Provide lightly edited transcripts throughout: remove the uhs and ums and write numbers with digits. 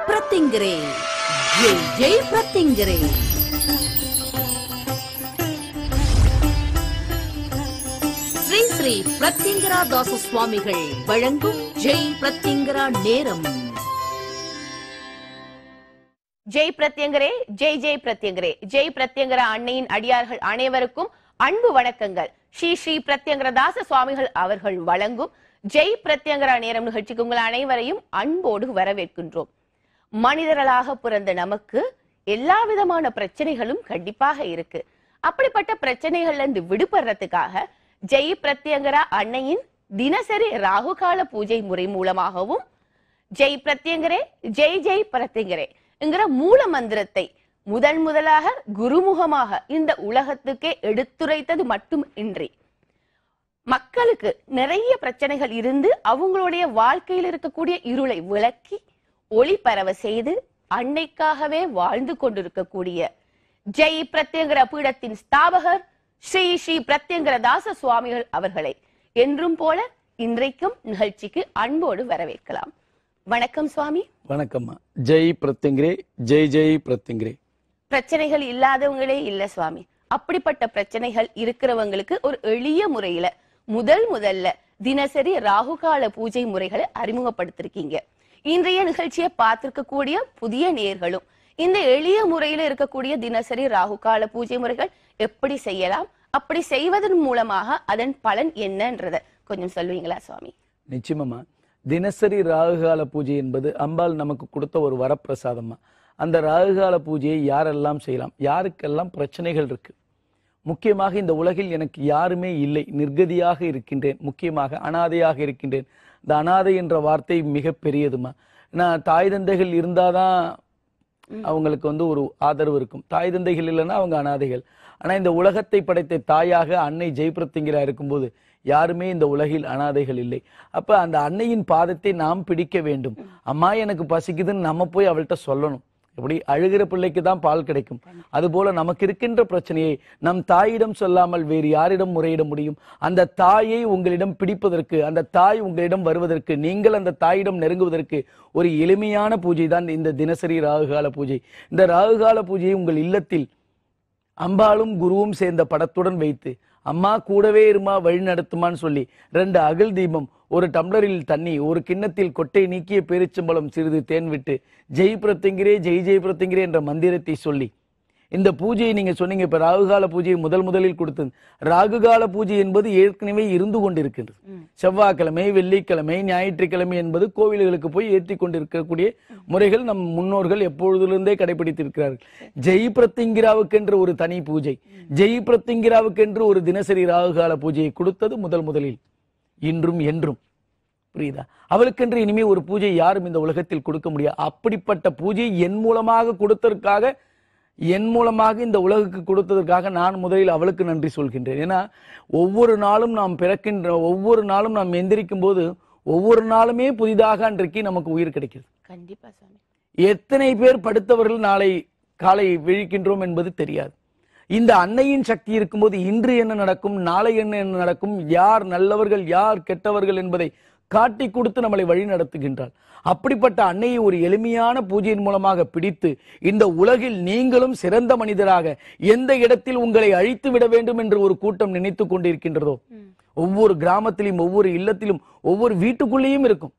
பிரத்திங்கரே ஜெய் ஜெய் பிரத்திங்கரே. ஸ்ரீ ஸ்ரீ பிரத்திங்கரா தாச சுவாமிகள் வழங்கும் ஜெய் பிரத்திங்கரா நேரம். ஜெய் பிரத்யங்கரே, ஜெய் ஜெய் பிரத்யங்கரே. ஜெய் பிரத்யங்கரா அன்னையின் அடியார்கள் அனைவருக்கும் அன்பு வணக்கங்கள். ஸ்ரீ ஸ்ரீ பிரத்யங்கரதாச சுவாமிகள் அவர்கள் வழங்கும் ஜெய் பிரத்யங்கரா நேரம் நிகழ்ச்சிக்கு உங்கள் அனைவரையும் அன்போடு வரவேற்கின்றோம். மனிதர்களாக பிறந்த நமக்கு எல்லா விதமான பிரச்சனைகளும் கண்டிப்பாக இருக்கு. அப்படிப்பட்ட பிரச்சனைகள்ல இருந்து விடுபடுறதுக்காக ஜெய் பிரத்யங்கரா அன்னையின் தினசரி ராகுகால பூஜை முறை மூலமாகவும் ஜெய் பிரத்யங்கரே ஜெய் ஜெய் பிரத்யங்கரே என்கிற மூல மந்திரத்தை முதலாக குருமுகமாக இந்த உலகத்துக்கே எடுத்துரைத்தது மட்டும் இன்றி மக்களுக்கு நிறைய பிரச்சனைகள் இருந்து அவங்களுடைய வாழ்க்கையில் இருக்கக்கூடிய இருளை விளக்கி ஒளி பரவ செய்து அன்னைக்காகவே வாழ்ந்து கொண்டிருக்கக்கூடிய ஜெய் பிரத்யங்கர பீடத்தின் ஸ்தாபகர் ஸ்ரீ ஸ்ரீ பிரத்யங்கரதாச சுவாமிகள் அவர்களை என்றும் போல இன்றைக்கும் நிகழ்ச்சிக்கு அன்போடு வரவேற்கலாம். வணக்கம் சுவாமி. வணக்கம்மா. ஜெய் பிரத்யங்கரே, ஜெய் ஜெய் பிரத்யங்கரே. பிரச்சனைகள் இல்லாதவங்களே இல்ல சுவாமி. அப்படிப்பட்ட பிரச்சனைகள் இருக்கிறவங்களுக்கு ஒரு எளிய முறையில முதல்ல தினசரி ராகுகால பூஜை முறைகளை அறிமுகப்படுத்திருக்கீங்க. இன்றைய நிகழ்ச்சியை பார்த்திருக்க கூடிய புதிய நேயர்களும் இந்த எளிய முறையில இருக்கக்கூடிய தினசரி ராகுகால பூஜை முறைகள் எப்படி செய்யலாம், அப்படி செய்வதன் மூலமாக அதன் பலன் என்னன்றத கொஞ்சம் சொல்லுவீங்களா சுவாமி? நிச்சயமா. தினசரி ராகுகால பூஜை என்பது அம்பாள் நமக்கு கொடுத்த ஒரு வரப்பிரசாதமா. அந்த ராகுகால பூஜையை யாரெல்லாம் செய்யலாம், யாருக்கெல்லாம் பிரச்சனைகள் இருக்கு, முக்கியமாக இந்த உலகில் எனக்கு யாருமே இல்லை, நிர்கதியாக இருக்கின்றேன், முக்கியமாக அனாதையாக இருக்கின்றேன். இந்த அனாதை என்ற வார்த்தை மிக பெரியதுமா. நான் தாய் தந்தைகள் இருந்தாதான் அவங்களுக்கு ஒரு ஆதரவு இருக்கும். தாய் தந்தைகள் இல்லைன்னா அவங்க அனாதைகள். ஆனா இந்த உலகத்தை படைத்த தாயாக அன்னை ஜெய் பிரத்யங்கரா இருக்கும்போது யாருமே இந்த உலகில் அனாதைகள் இல்லை. அப்ப அந்த அன்னையின் பாதத்தை நாம் பிடிக்க வேண்டும். அம்மா எனக்கு பசிக்குதுன்னு நம்ம போய் அவள்கிட்ட சொல்லணும். எப்படி அழுகிற பிள்ளைக்கு தான் பால் கிடைக்கும், அதுபோல நமக்கு இருக்கின்ற பிரச்சனையை நம் தாயிடம் சொல்லாமல் வேறு யாரிடம் முறையிட முடியும்? அந்த தாயை உங்களிடம் பிடிப்பதற்கு, அந்த தாய் உங்களிடம் வருவதற்கு, நீங்கள் அந்த தாயிடம் நெருங்குவதற்கு ஒரு எளிமையான பூஜை தான் இந்த தினசரி ராகுகால பூஜை. இந்த ராகுகால பூஜையை உங்கள் இல்லத்தில் அம்பாளும் குருவும் சேர்ந்த படத்துடன் வைத்து அம்மா கூடவே இருமா வழி நடத்துமான்னு சொல்லி 2 அகல் தீபம், ஒரு டம்ளரில் தண்ணி, ஒரு கிண்ணத்தில் கொட்டை நீக்கிய பேரிச்சம்பழம், சிறிது தேன் விட்டு ஜெய் பிரத்யங்கரே ஜெய் ஜெய் பிரத்யங்கரே என்ற மந்திரத்தை சொல்லி இந்த பூஜையை நீங்க சொன்னீங்க. இப்ப ராகுகால பூஜையை முதலில் கொடுத்தது. ராகுகால பூஜை என்பது ஏற்கனவே இருந்து கொண்டிருக்கின்றது. செவ்வாய்க்கிழமை, வெள்ளிக்கிழமை, ஞாயிற்றுக்கிழமை என்பது கோவில்களுக்கு போய் ஏற்றி கொண்டிருக்கக்கூடிய முறைகள் நம் முன்னோர்கள் எப்பொழுதிலிருந்தே கடைபிடித்திருக்கிறார்கள். ஜெய் பிரத்யங்கராவுக்கென்று ஒரு தனி பூஜை, ஜெய் பிரத்யங்கராவுக்கென்று ஒரு தினசரி ராகுகால பூஜையை கொடுத்தது முதலில், இன்றும் என்றும். புரியுதா? அவளுக்கென்று இனிமே ஒரு பூஜை யாரும் இந்த உலகத்தில் கொடுக்க முடியாது. அப்படிப்பட்ட பூஜை என் மூலமாக கொடுத்ததற்காக, என் மூலமாக இந்த உலகுக்கு கொடுத்ததற்காக நான் முதலில் அவளுக்கு நன்றி சொல்கின்றேன். ஏன்னா ஒவ்வொரு நாளும் நாம் பிறக்கின்ற, ஒவ்வொரு நாளும் நாம் எந்திரிக்கும் போது ஒவ்வொரு நாளுமே புதிதாக அன்றைக்கு நமக்கு உயிர் கிடைக்கிறது. கண்டிப்பா சாமி. எத்தனை பேர் படுத்தவர்கள் நாளை காலை விழிக்கின்றோம் என்பது தெரியாது. இந்த அன்னையின் சக்தி இருக்கும்போது இன்று என்ன நடக்கும், நாளை என்ன நடக்கும், யார் நல்லவர்கள் யார் கெட்டவர்கள் என்பதை காட்டி கொடுத்து நம்மளை வழி நடத்துகின்றார். அப்படிப்பட்ட அன்னையை ஒரு எளிமையான பூஜையின் மூலமாக பிடித்து இந்த உலகில் நீங்களும் சிறந்த மனிதராக எந்த இடத்தில் உங்களை அழித்து விட வேண்டும் என்று ஒரு கூட்டம் நினைத்து கொண்டிருக்கின்றதோ, ஒவ்வொரு கிராமத்திலும், ஒவ்வொரு இல்லத்திலும், ஒவ்வொரு வீட்டுக்குள்ளேயும் இருக்கும்,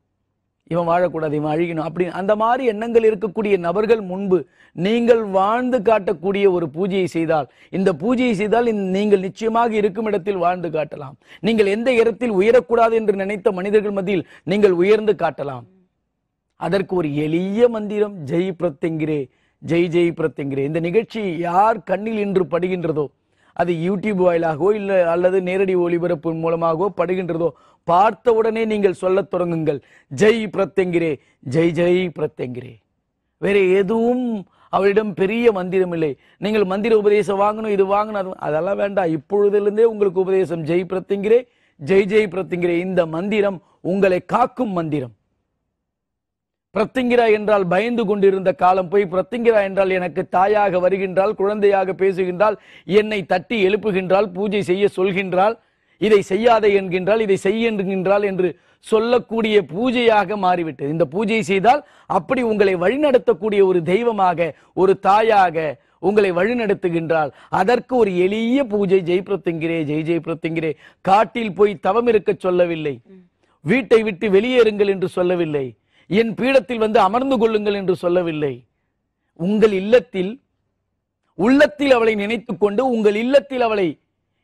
இவன் வாழக்கூடாது, இவன் அழிக்கணும் அப்படி அந்த மாதிரி எண்ணங்கள் இருக்கக்கூடிய நபர்கள் முன்பு நீங்கள் வாழ்ந்து காட்டக்கூடிய ஒரு பூஜையை செய்தால், இந்த பூஜையை செய்தால் நீங்கள் நிச்சயமாக இருக்கும் இடத்தில் வாழ்ந்து காட்டலாம். நீங்கள் எந்த இடத்தில் உயரக்கூடாது என்று நினைத்த மனிதர்கள் மத்தியில் நீங்கள் உயர்ந்து காட்டலாம். அதற்கு ஒரு எளிய மந்திரம் ஜெய் பிரத்யங்கரே ஜெய் ஜெய் பிரத்யங்கரே. இந்த நிகழ்ச்சி யார் கண்ணில் இன்று படுகின்றதோ, அது யூடியூப் வாயிலாகவோ இல்லை அல்லது நேரடி ஒளிபரப்பு மூலமாகவோ படுகின்றதோ, பார்த்த உடனே நீங்கள் சொல்லத் தொடங்குங்கள் ஜெய் பிரத்யங்கரே ஜெய் ஜெய் பிரத்யங்கரே. வேற எதுவும் அவளிடம் பெரிய மந்திரம் இல்லை. நீங்கள் மந்திர உபதேசம் வாங்கணும், இது வாங்கணும், அதெல்லாம் வேண்டாம். இப்பொழுதிலிருந்தே உங்களுக்கு உபதேசம் ஜெய் பிரத்யங்கரே ஜெய் ஜெய் பிரத்யங்கரே. இந்த மந்திரம் உங்களை காக்கும் மந்திரம். பிரத்யங்கரா என்றால் பயந்து கொண்டிருந்த காலம் போய் பிரத்யங்கரா என்றால் எனக்கு தாயாக வருகின்றாள், குழந்தையாக பேசுகின்றாள், என்னை தட்டி எழுப்புகின்றாள், பூஜை செய்ய சொல்கின்றாள், இதை செய்யாதே என்கின்றால், இதை செய் என்கின்றால் என்று சொல்லக்கூடிய பூஜையாக மாறிவிட்டது. இந்த பூஜையை செய்தால் அப்படி உங்களை வழிநடத்தக்கூடிய ஒரு தெய்வமாக, ஒரு தாயாக உங்களை வழிநடத்துகின்றால் அதற்கு ஒரு எளிய பூஜை. ஜெய் பிரத்யங்கிரே, ஜெய் ஜெய் பிரத்யங்கிரே. காட்டில் போய் தவம் இருக்க சொல்லவில்லை, வீட்டை விட்டு வெளியேறுங்கள் என்று சொல்லவில்லை, என் பீடத்தில் வந்து அமர்ந்து கொள்ளுங்கள் என்று சொல்லவில்லை. உங்கள் இல்லத்தில் உள்ளத்தில் அவளை நினைத்துக் கொண்டு உங்கள் இல்லத்தில் அவளை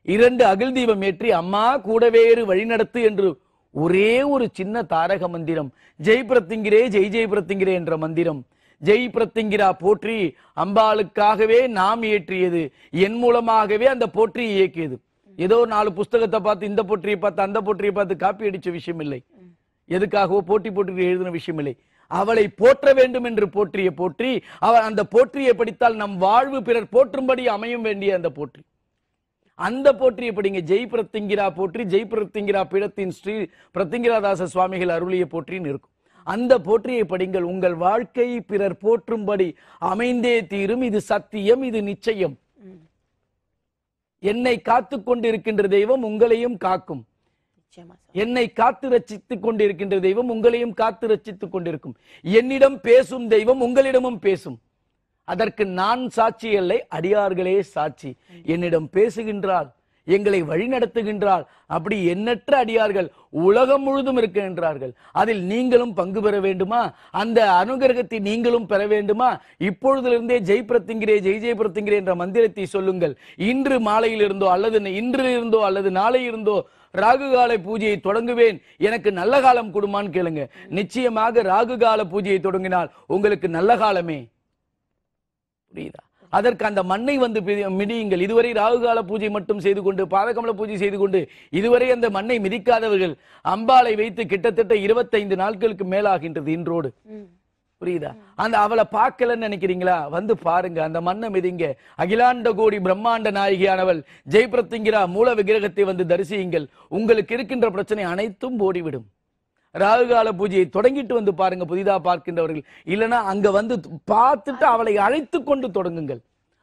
2 அகல் தீபம் ஏற்றி அம்மா கூடவேறு வழிநடத்து என்று ஒரே ஒரு சின்ன தாரக மந்திரம், ஜெய் பிரத்யங்கிரே, ஜெய் ஜெய் பிரத்யங்கிரே என்ற மந்திரம். ஜெய் பிரத்யங்கிரா போற்றி அம்பாளுக்காகவே நாம் இயற்றியது, என் மூலமாகவே அந்த போற்றியை இயக்கியது. ஏதோ 4 புஸ்தகத்தை பார்த்து இந்த போற்றியை பார்த்து அந்த போற்றியை பார்த்து காப்பி அடிச்ச விஷயம் இல்லை, எதுக்காகவோ போட்டி போட்டி எழுதின விஷயம் இல்லை. அவளை போற்ற வேண்டும் என்று போற்றிய போற்றி, அவள் அந்த போற்றியை படித்தால் நம் வாழ்வு பிறர் போற்றும்படி அமையும் வேண்டிய அந்த போற்றி, அந்த போற்றியை படிங்க. ஜெய் பிரத்யங்கிரா போற்றி, ஜெய் பிரத்யங்கிரா பீடத்தின் ஸ்ரீ பிரத்யங்கிராதாச சுவாமிகள் அருளிய போற்றின்னு இருக்கும். அந்த போற்றியை படிங்கள். உங்கள் வாழ்க்கை பிறர் போற்றும்படி அமைந்தே தீரும். இது சத்தியம், இது நிச்சயம். என்னை காத்து கொண்டிருக்கின்ற தெய்வம் உங்களையும் காக்கும். என்னை காத்து ரட்சித்துக் கொண்டிருக்கின்ற தெய்வம் உங்களையும் காத்து ரட்சித்துக் கொண்டிருக்கும். என்னிடம் பேசும் தெய்வம் உங்களிடமும் பேசும். அதற்கு நான் சாட்சி இல்லை, அடியார்களே சாட்சி. என்னிடம் பேசுகின்றாள், எங்களை வழிநடத்துகின்றாள். அப்படி எண்ணற்ற அடியார்கள் உலகம் முழுதும் இருக்கின்றார்கள். அதில் நீங்களும் பங்கு பெற வேண்டுமா? அந்த அனுகிரகத்தை நீங்களும் பெற வேண்டுமா? இப்பொழுதிலிருந்தே ஜெய் பிரத்யங்கிரே, ஜெய் ஜெய் பிரத்யங்கிரே என்ற மந்திரத்தை சொல்லுங்கள். இன்று மாலையில் இருந்தோ அல்லது இன்று இருந்தோ அல்லது நாளை இருந்தோ ராகு கால பூஜையை தொடங்குவேன், எனக்கு நல்ல காலம் கொடுமான்னு கேளுங்க. நிச்சயமாக ராகு கால பூஜையை தொடங்கினால் உங்களுக்கு நல்ல காலமே. புரியுதா? அதற்கு அந்த மண்ணை வந்து மிதியுங்கள். இதுவரை ராகுகால பூஜை மட்டும் செய்து கொண்டு, பாதகமல பூஜை செய்து கொண்டு இதுவரை அந்த மண்ணை மிதிக்காதவர்கள் அம்பாளை வைத்து கிட்டத்தட்ட 25 நாட்களுக்கு மேலாகின்றது இன்றோடு. புரியுதா? அந்த அவளை பார்க்கலன்னு நினைக்கிறீங்களா? வந்து பாருங்க, அந்த மண்ணை மிதிங்க. அகிலாண்ட கோடி பிரம்மாண்ட நாயகியானவள் ஜெய் பிரத்யங்கிரா மூல விக்கிரகத்தை வந்து தரிசியுங்கள். உங்களுக்கு இருக்கின்ற பிரச்சனை அனைத்தும் ஓடிவிடும். ராகுகால பூஜையை தொடங்கிட்டு வந்து பாருங்க புதிதா பார்க்கின்றவர்கள். இல்லைன்னா அங்க வந்து பார்த்துட்டு அவளை அழைத்து கொண்டு தொடங்குங்கள்.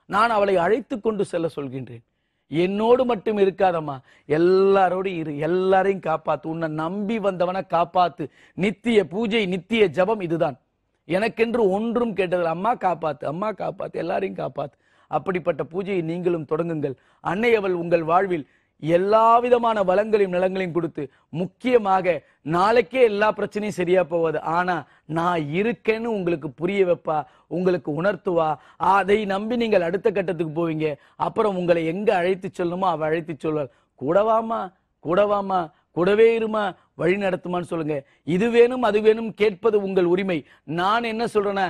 நான் அவளை அழைத்து கொண்டு செல்ல சொல்கின்றேன். என்னோடு மட்டும் இருக்காதம்மா, எல்லாரோடு இரு, எல்லாரையும் காப்பாத்து. உன்னை நம்பி வந்தவனை காப்பாத்து. நித்திய பூஜை, நித்திய ஜபம் இதுதான். எனக்கென்று ஒன்றும் கேட்டதில்லை. அம்மா காப்பாத்து, அம்மா காப்பாத்து, எல்லாரையும் காப்பாத்து. அப்படிப்பட்ட பூஜையை நீங்களும் தொடங்குங்கள். அன்னை அவள் உங்கள் வாழ்வில் எல்லா விதமான வளங்களையும் நலங்களையும் கொடுத்து, முக்கியமாக நாளைக்கே எல்லா பிரச்சனையும் சரியா போவாது. ஆனா நான் இருக்கேன்னு உங்களுக்கு புரிய வைப்பா, உங்களுக்கு உணர்த்துவா. அதை நம்பி நீங்கள் அடுத்த கட்டத்துக்கு போவீங்க. அப்புறம் உங்களை எங்க அழைத்து சொல்லணுமோ அவ அழைத்து சொல்வாள். கூடவாமா, கூடவாமா, கூடவே இருமா, வழி நடத்துமான்னு சொல்லுங்க. இது வேணும் அது வேணும் கேட்பது உங்கள் உரிமை. நான் என்ன சொல்றேன்னா,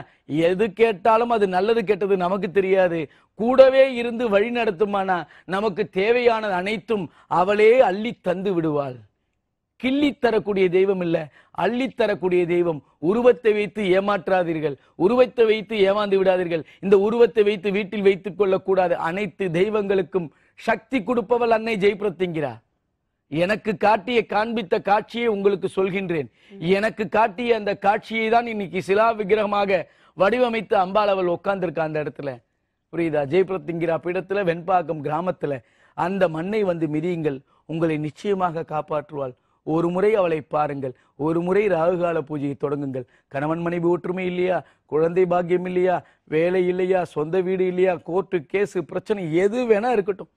எது கேட்டாலும் அது நல்லது கெட்டது நமக்கு தெரியாது. கூடவே இருந்து வழி நடத்துமானா நமக்கு தேவையானது அனைத்தும் அவளே அள்ளி தந்து விடுவாள். கிள்ளி தரக்கூடிய தெய்வம் இல்ல, அள்ளி தரக்கூடிய தெய்வம். உருவத்தை வைத்து ஏமாற்றாதீர்கள், உருவத்தை வைத்து ஏமாந்து விடாதீர்கள். இந்த உருவத்தை வைத்து வீட்டில் வைத்துக் கொள்ளக்கூடாது. அனைத்து தெய்வங்களுக்கும் சக்தி கொடுப்பவள் அன்னை ஜெய் பிரத்யங்கிரா. எனக்கு காட்டிய காண்பித்த காட்சியை உங்களுக்கு சொல்கின்றேன். எனக்கு காட்டிய அந்த காட்சியை தான் இன்னைக்கு சிலா விக்கிரகமாக வடிவமைத்து அம்பாள் அவள் உட்கார்ந்திருக்கா அந்த இடத்துல. புரியுதா? ஜெய் பிரத்யங்கிரா பீடத்துல, வெண்பாக்கம் கிராமத்துல அந்த மண்ணை வந்து மிதியுங்கள். உங்களை நிச்சயமாக காப்பாற்றுவாள். ஒரு முறை அவளை பாருங்கள். ஒரு முறை ராகுகால பூஜையை தொடங்குங்கள். கணவன் மனைவி ஒற்றுமை இல்லையா, குழந்தை பாக்கியம் இல்லையா, வேலை இல்லையா, சொந்த வீடு இல்லையா, கோர்ட்டு கேஸ் பிரச்சனை எது வேணா இருக்கட்டும்,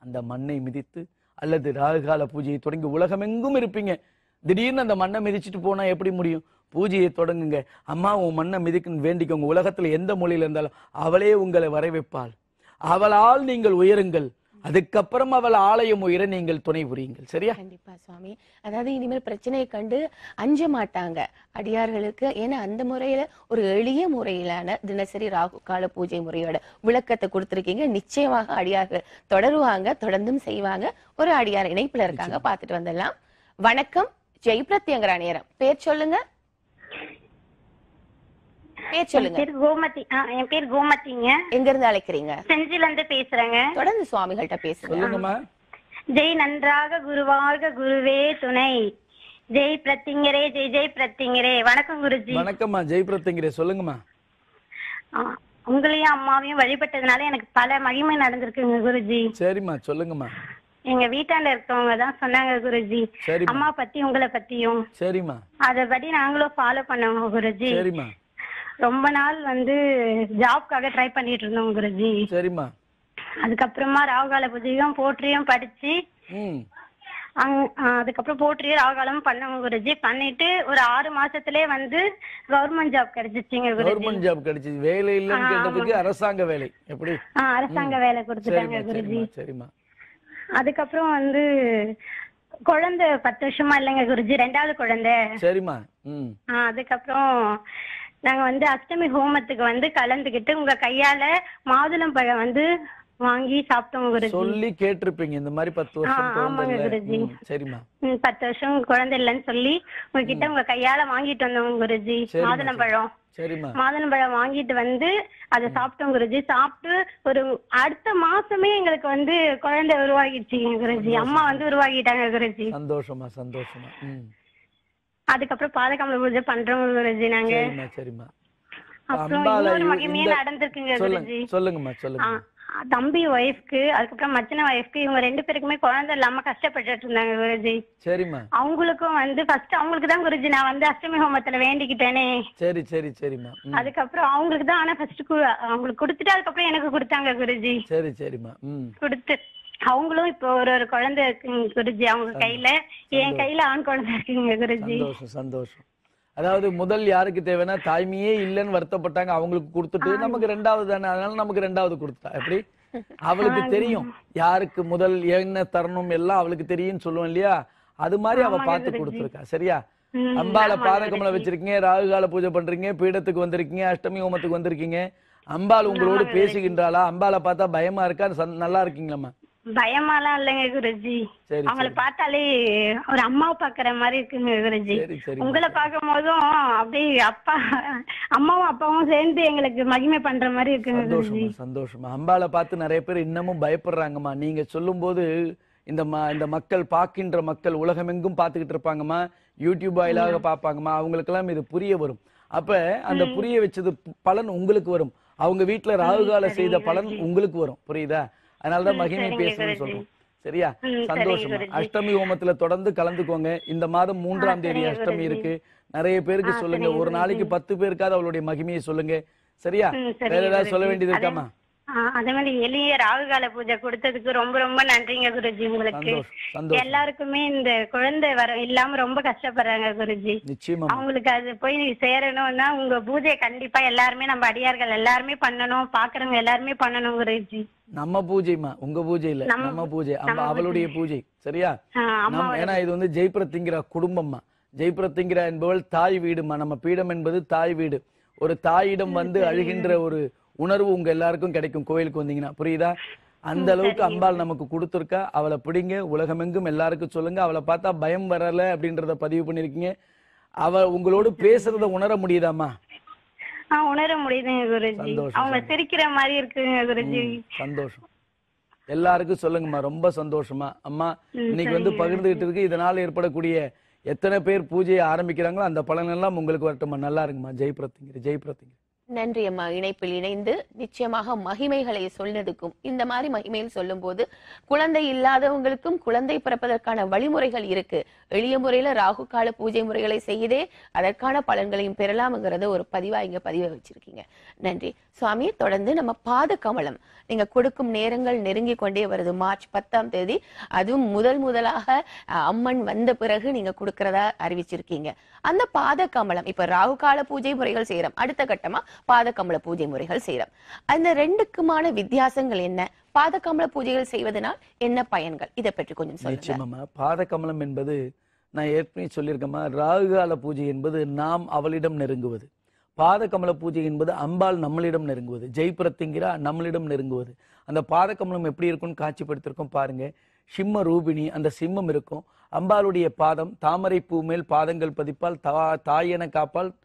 அந்த மண்ணை மிதித்து அல்லது ராகுகால பூஜையை தொடங்கி உலகமெங்கும் இருப்பீங்க. திடீர்னு அந்த மண்ணை மிதிச்சுட்டு போனா எப்படி முடியும்? பூஜையை தொடங்குங்க. அம்மா உன் மண்ணை மிதிக்குன்னு வேண்டிக்கோங்க. உலகத்துல எந்த மொழியில இருந்தாலும் அவளே உங்களை வரவைப்பாள். அவளால் நீங்கள் உயருங்கள். அதுக்கப்புறம் அவள் ஆலயம் உயர நீங்கள் துணை புரியுங்கள். சரியா? கண்டிப்பா சுவாமி. அதாவது இனிமேல் பிரச்சனையை கண்டு அஞ்ச மாட்டாங்க அடியார்களுக்கு. ஏன்னா அந்த முறையில ஒரு எளிய முறையிலான தினசரி ராகு கால பூஜை முறையோட விளக்கத்தை கொடுத்திருக்கீங்க. நிச்சயமாக அடியார்கள் தொடருவாங்க, தொடர்ந்தும் செய்வாங்க. ஒரு அடியார் இணைப்புல இருக்காங்க, பாத்துட்டு வந்துடலாம். வணக்கம், ஜெய் பிரத்யங்கரா நேரம். பேர் சொல்லுங்க. பேர் சொல்லுங்க. என் பேர் கோமதிங்க. எங்க இருந்து அழைக்கிறீங்க? செஞ்சில இருந்து பேசுறேங்க. தொடர்ந்து சுவாமிகள்கிட்ட பேசுங்க. ஜெய் நன்றாக குருவாக குருவே துணை. ஜெய் பிரத்யங்கரே, ஜெய் ஜெய் பிரத்யங்கரே. வணக்கம் குருஜி. வணக்கம்மா, ஜெய் பிரத்யங்கரே. சொல்லுங்கம்மா. உங்களையும் அம்மாவையும் வழிபட்டதுனால எனக்கு பல மகிமை நடந்திருக்குங்க குருஜி. சரிம்மா, சொல்லுங்கம்மா. எங்க வீட்டாண்ட இருக்கவங்க தான் சொன்னாங்க குருஜி. சரிம்மா. அம்மா பத்தி உங்களை பத்தியும். சரிம்மா. அதபடி நாங்களும் ஃபாலோ பண்ணோம் குருஜி. சரிம்மா. ரொம்ப நாள் வந்து ஜாப்காக ட்ரை பண்ணிட்டு இருந்தோம் குருஜி. சரிம்மா. அதுக்கப்புறமா ராகுகால பூஜையும் போற்றியும் படிச்சு அதுக்கப்புறம் போற்றியும் ராகுகாலமும் பண்ணோம் குருஜி. பண்ணிட்டு ஒரு 6 மாசத்திலே வந்து கவர்மெண்ட் ஜாப் கிடைச்சிச்சுங்க குருஜி. கவர்மெண்ட் ஜாப் கிடைச்சிச்சு. வேலை இல்லைன்னு கேட்டதுக்கு அரசாங்க வேலை. எப்படி? அரசாங்க வேலை கொடுத்துட்டாங்க குருஜி. சரிம்மா. அதுக்கப்புறம் வந்து குழந்தை 10 வருஷமா இல்லைங்க குருஜி, 2வது குழந்தை. சரிம்மா. அதுக்கப்புறம் நாங்க வந்து அஷ்டமி ஹோமத்துக்கு வந்து கலந்துகிட்டு உங்க கையால மாதுளம் பழம் வந்து வாங்கி சாப்பிட்டோம் குருஜி. சொல்லி கேட்டிருப்பீங்க இந்த மாதிரி 10 வருஷம் ஆமாங்க குருஜி. சரிம்மா. 10 வருஷம் குழந்தை இல்லைன்னு சொல்லி உங்ககிட்ட உங்க கையால வாங்கிட்டு வந்தோம் குருஜி மாதுளம் பழம். சரிம்மா. மாதுளம் பழம் வாங்கிட்டு வந்து அதை சாப்பிட்டோம் குருஜி. சாப்பிட்டு ஒரு அடுத்த மாசமே எங்களுக்கு வந்து குழந்தை உருவாகிடுச்சு குருஜி. அம்மா வந்து உருவாகிட்டாங்க குருஜி. சந்தோஷமா சந்தோஷமா. அதுக்கப்புறம் பாதகமல பூஜை பண்றோம் குருஜி நாங்க. சரிம்மா. அப்புறம் இன்னொரு மகிமையே நடந்திருக்குங்க குருஜி. சொல்லுங்கம்மா சொல்லுங்க. தம்பி ஒய்ஃப்க்கு அதுக்கப்புறம் மச்சின ஒய்ஃப்க்கு இவங்க 2 பேருக்குமே குழந்தை இல்லாம கஷ்டப்பட்டுட்டு இருந்தாங்க குருஜி. சரிம்மா. அவங்களுக்கும் வந்து ஃபர்ஸ்ட் அவங்களுக்கு தான் குருஜி நான் வந்து அஷ்டமி ஹோமத்துல வேண்டிக்கிட்டேனே. சரி சரி சரிம்மா. அதுக்கப்புறம் அவங்களுக்கு தான், ஆனா ஃபர்ஸ்ட் அவங்களுக்கு கொடுத்துட்டு அதுக்கப்புறம் எனக்கு கொடுத்தாங்க குருஜி. சரி சரிம்மா. கொடுத்து அவங்களும் இப்போ ஒரு குழந்தை இருக்குங்க குருஜி அவங்க கையில. என் கையில ஆண் குழந்தை இருக்குங்க குருஜி. சந்தோஷம் சந்தோஷம். அதாவது முதல் யாருக்கு தேவைன்னா தாய்மையே இல்லைன்னு வருத்தப்பட்டாங்க, அவங்களுக்கு கொடுத்துட்டு நமக்கு 2வது தானே, அதனால நமக்கு 2வது கொடுத்தா. எப்படி? அவளுக்கு தெரியும் யாருக்கு முதல் என்ன தரணும் எல்லாம் அவளுக்கு தெரியும்னு சொல்லுவோம் இல்லையா, அது மாதிரி அவ பார்த்து கொடுத்துருக்கா. சரியா? அம்பால பாதகமல வச்சிருக்கீங்க, ராகுகால பூஜை பண்றீங்க, பீடத்துக்கு வந்திருக்கீங்க, அஷ்டமி ஹோமத்துக்கு வந்திருக்கீங்க. அம்பாள் உங்களோடு பேசுகின்றாளா? அம்பால பார்த்தா பயமா இருக்கா? நல்லா இருக்கீங்களாம்மா? பயமாலாம் இல்லைங்க குருஜி. அவங்களை பார்த்தாலே ஒரு அம்மாவை பாக்குற மாதிரி இருக்குங்க குருஜி. உங்களை பார்க்கும் போதும் அப்படியே அம்மாவும் அப்பாவும் சேர்ந்து எங்களுக்கு மகிமை பண்ற மாதிரி இருக்குங்க குருஜி. சந்தோஷமா. அம்பாளை பார்த்து நிறைய பேர் இன்னமும் பயப்படுறாங்கம்மா. நீங்க சொல்லும் போது இந்த மக்கள் பார்க்கின்ற மக்கள் உலகமெங்கும் பார்த்துக்கிட்டு இருப்பாங்கம்மா, யூடியூப் வாயிலாக பார்ப்பாங்கம்மா, அவங்களுக்கெல்லாம் இது புரிய வரும். அப்ப அந்த புரிய வச்சது பலன் உங்களுக்கு வரும். அவங்க வீட்டுல ராகுகால செய்த பலன் உங்களுக்கு வரும். புரியுதா? அதனாலதான் மகிமை பேசணும்னு சொல்றோம். சரியா? சந்தோஷமா. அஷ்டமி ஹோமத்துல தொடர்ந்து கலந்துக்கோங்க. இந்த மாதம் 3ஆம் தேதி அஷ்டமி இருக்கு. நிறைய பேருக்கு சொல்லுங்க. ஒரு நாளைக்கு 10 பேருக்காவது அவளுடைய மகிமையை சொல்லுங்க. சரியா? வேற ஏதாவது சொல்ல வேண்டியது இருக்காமா? அதே மாதிரி எளிய ராகுகால பூஜை கொடுத்ததுக்கு ரொம்ப ரொம்ப நன்றிங்க குருஜி. உங்களுக்கு எல்லாருக்குமே இந்த குழந்தை இல்லாம ரொம்ப கஷ்டப்படுறாங்க குருஜி. நிச்சயமா அவங்களுக்கு அது போய் சேரணும்னா உங்க பூஜை கண்டிப்பா எல்லாருமே நம்ம அடியார்கள் எல்லாருமே பண்ணணும், பாக்குறவங்க எல்லாருமே பண்ணணும் குருஜி. நம்ம பூஜைமா, உங்க பூஜை இல்ல, நம்ம பூஜை, அவளுடைய பூஜை. சரியா? ஏன்னா இது வந்து ஜெயபிரத்திங்கிற குடும்பம்மா. ஜெயபிரத்திங்கிற என்பவள் தாய் வீடுமா. நம்ம பீடம் என்பது தாய் வீடு. ஒரு தாயிடம் வந்து அழுகின்ற ஒரு உணர்வு உங்க எல்லாருக்கும் கிடைக்கும் கோயிலுக்கு வந்தீங்கன்னா. புரியுதா? அந்த அளவுக்கு அம்பாள் நமக்கு கொடுத்துருக்கா. அவளை பிடிங்க, உலகமெங்கும் எல்லாருக்கும் சொல்லுங்க. அவளை பார்த்தா பயம் வரல அப்படின்றத பதிவு பண்ணிருக்கீங்க. அவ உங்களோடு பேசுறத உணர முடியுதாமா? உணர முடியுதுங்க குருஜி. அவங்க சிரிக்கிற மாதிரி இருக்குங்க குருஜி. சந்தோஷம். எல்லாருக்கும் சொல்லுங்கம்மா. ரொம்ப சந்தோஷமா. அம்மா இன்னைக்கு வந்து பகிர்ந்துகிட்டு இருக்கு. இதனால ஏற்படக்கூடிய எத்தனை பேர் பூஜையை ஆரம்பிக்கிறாங்களோ அந்த பலன் எல்லாம் உங்களுக்கு வரட்டுமா. நல்லா இருக்குமா. ஜெயபிரத்திங்கிற ஜெயபிரத்திங்கிற. நன்றி அம்மா. இணைப்பில் இணைந்து நிச்சயமாக மகிமைகளை சொன்னதுக்கும், இந்த மாதிரி மகிமையில் சொல்லும் போது குழந்தை இல்லாதவங்களுக்கும் குழந்தை பிறப்பதற்கான வழிமுறைகள் இருக்கு. எளிய முறையில ராகு கால பூஜை முறைகளை செய்தே அதற்கான பலன்களையும் பெறலாம்ங்கிறத ஒரு பதிவா இங்க பதிவை வச்சிருக்கீங்க. நன்றி சுவாமி. தொடர்ந்து நம்ம பாத கமலம் நீங்க கொடுக்கும் நேரங்கள் நெருங்கி கொண்டே வருது. மார்ச் 10ஆம் தேதி அதுவும் முதலாக அம்மன் வந்த பிறகு நீங்க கொடுக்கறதா அறிவிச்சிருக்கீங்க. அந்த பாத கமலம் இப்ப ராகு கால பூஜை முறைகள் செய்யறோம், அடுத்த கட்டமா பாத கமல பூஜை முறைகள் செய்யறோம். அந்த 2க்குமான வித்தியாசங்கள் என்ன? பாத கமல பூஜைகள் செய்வதனால் என்ன பயன்கள்? இதை பற்றி கொஞ்சம் சொல்லுங்க. பாத கமலம் என்பது நான் ஏற்கனவே சொல்லியிருக்கேன். ராகுகால பூஜை என்பது நாம் அவளிடம் நெருங்குவது. பாத கமல பூஜை என்பது அம்பாள் நம்மளிடம் நெருங்குவது. ஜெயபிரத்திங்கிற நம்மளிடம் நெருங்குவது. அந்த பாத கமலம் எப்படி இருக்கும்னு காட்சிப்படுத்திருக்கோம் பாருங்க. சிம்ம ரூபிணி, அந்த சிம்மம் இருக்கும். அம்பாளுடைய பாதம் தாமரை பூ மேல் பாதங்கள் பதிப்பால் தாயென காப்பால்